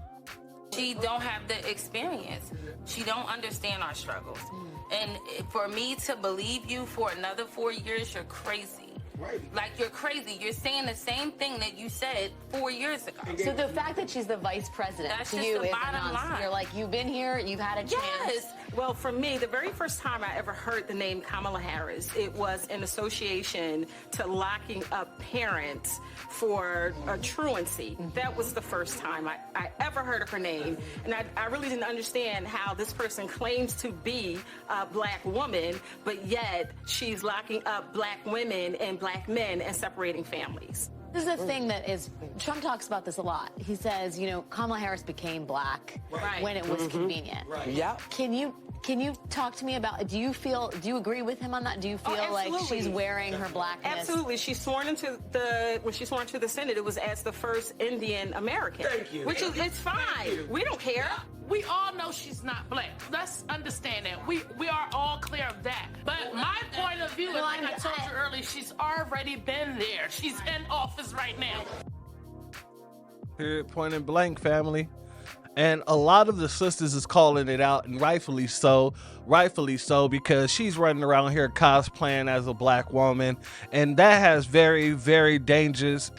she don't have the experience. She don't understand our struggles. And for me to believe you for another 4 years, you're crazy. Like, you're crazy. You're saying the same thing that you said 4 years ago. So the fact that she's the vice president That's to just you the is bottom nonsense. line. You're like, you've been here, you've had a chance. Yes. Well, for me, the very first time I ever heard the name Kamala Harris, it was in association to locking up parents for truancy. That was the first time I ever heard of her name. And I really didn't understand how this person claims to be a black woman, but yet she's locking up black women and black men and separating families. This is the thing that is, Trump talks about this a lot. He says, Kamala Harris became black when it was convenient. Yeah. Can you talk to me about, do you agree with him on that? Do you feel like she's wearing her blackness? Absolutely. She's sworn into when she sworn to the Senate, it was as the first Indian American. Thank you. Which is, it's fine. We don't care. We all know she's not black. Let's understand that. We are all clear of that. But my point of view, like I told you earlier, she's already been there. She's in office right now. Period, point and blank, family. And a lot of the sisters is calling it out, and rightfully so, because she's running around here cosplaying as a black woman, and that has very, very dangerous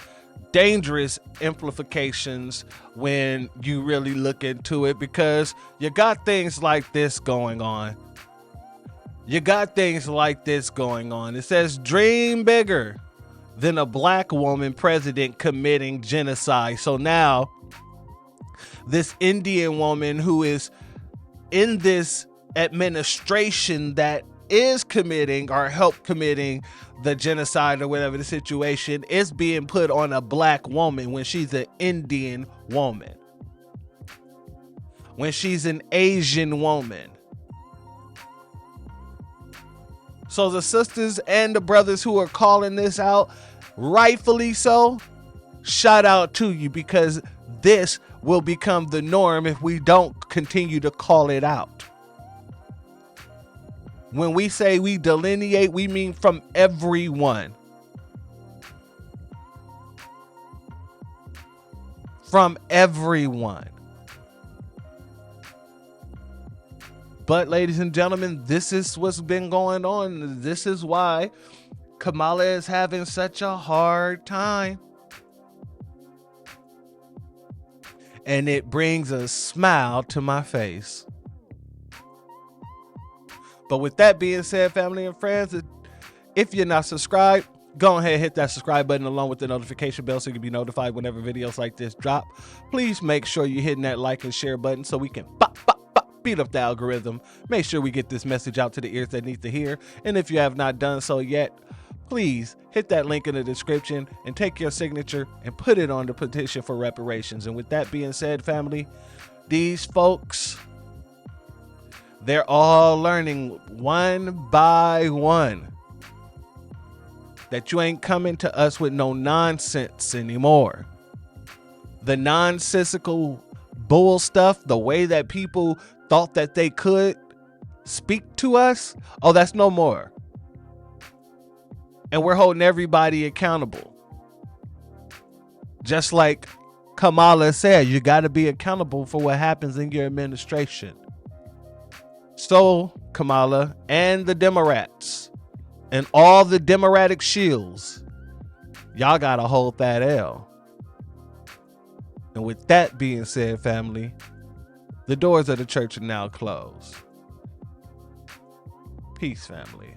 implications when you really look into it, because you got things like this going on. It says, dream bigger than a black woman president committing genocide. So now, this Indian woman who is in this administration that is committing or helped committing the genocide or whatever the situation is being put on a black woman when she's an Indian woman, when she's an Asian woman. So the sisters and the brothers who are calling this out, rightfully so, shout out to you, because this will become the norm if we don't continue to call it out. When we say we delineate, we mean from everyone. From everyone. But ladies and gentlemen, this is what's been going on. This is why Kamala is having such a hard time. And it brings a smile to my face. But with that being said, family and friends, if you're not subscribed, go ahead and hit that subscribe button along with the notification bell so you can be notified whenever videos like this drop. Please make sure you're hitting that like and share button so we can beat up the algorithm. Make sure we get this message out to the ears that need to hear. And if you have not done so yet, please hit that link in the description and take your signature and put it on the petition for reparations. And with that being said, family, these folks, they're all learning one by one that you ain't coming to us with no nonsense anymore. The nonsensical bull stuff, the way that people thought that they could speak to us, oh, that's no more. And we're holding everybody accountable. Just like Kamala said, you got to be accountable for what happens in your administration. So, Kamala and the Democrats and all the Democratic shills, y'all got to hold that L. And with that being said, family, the doors of the church are now closed. Peace, family.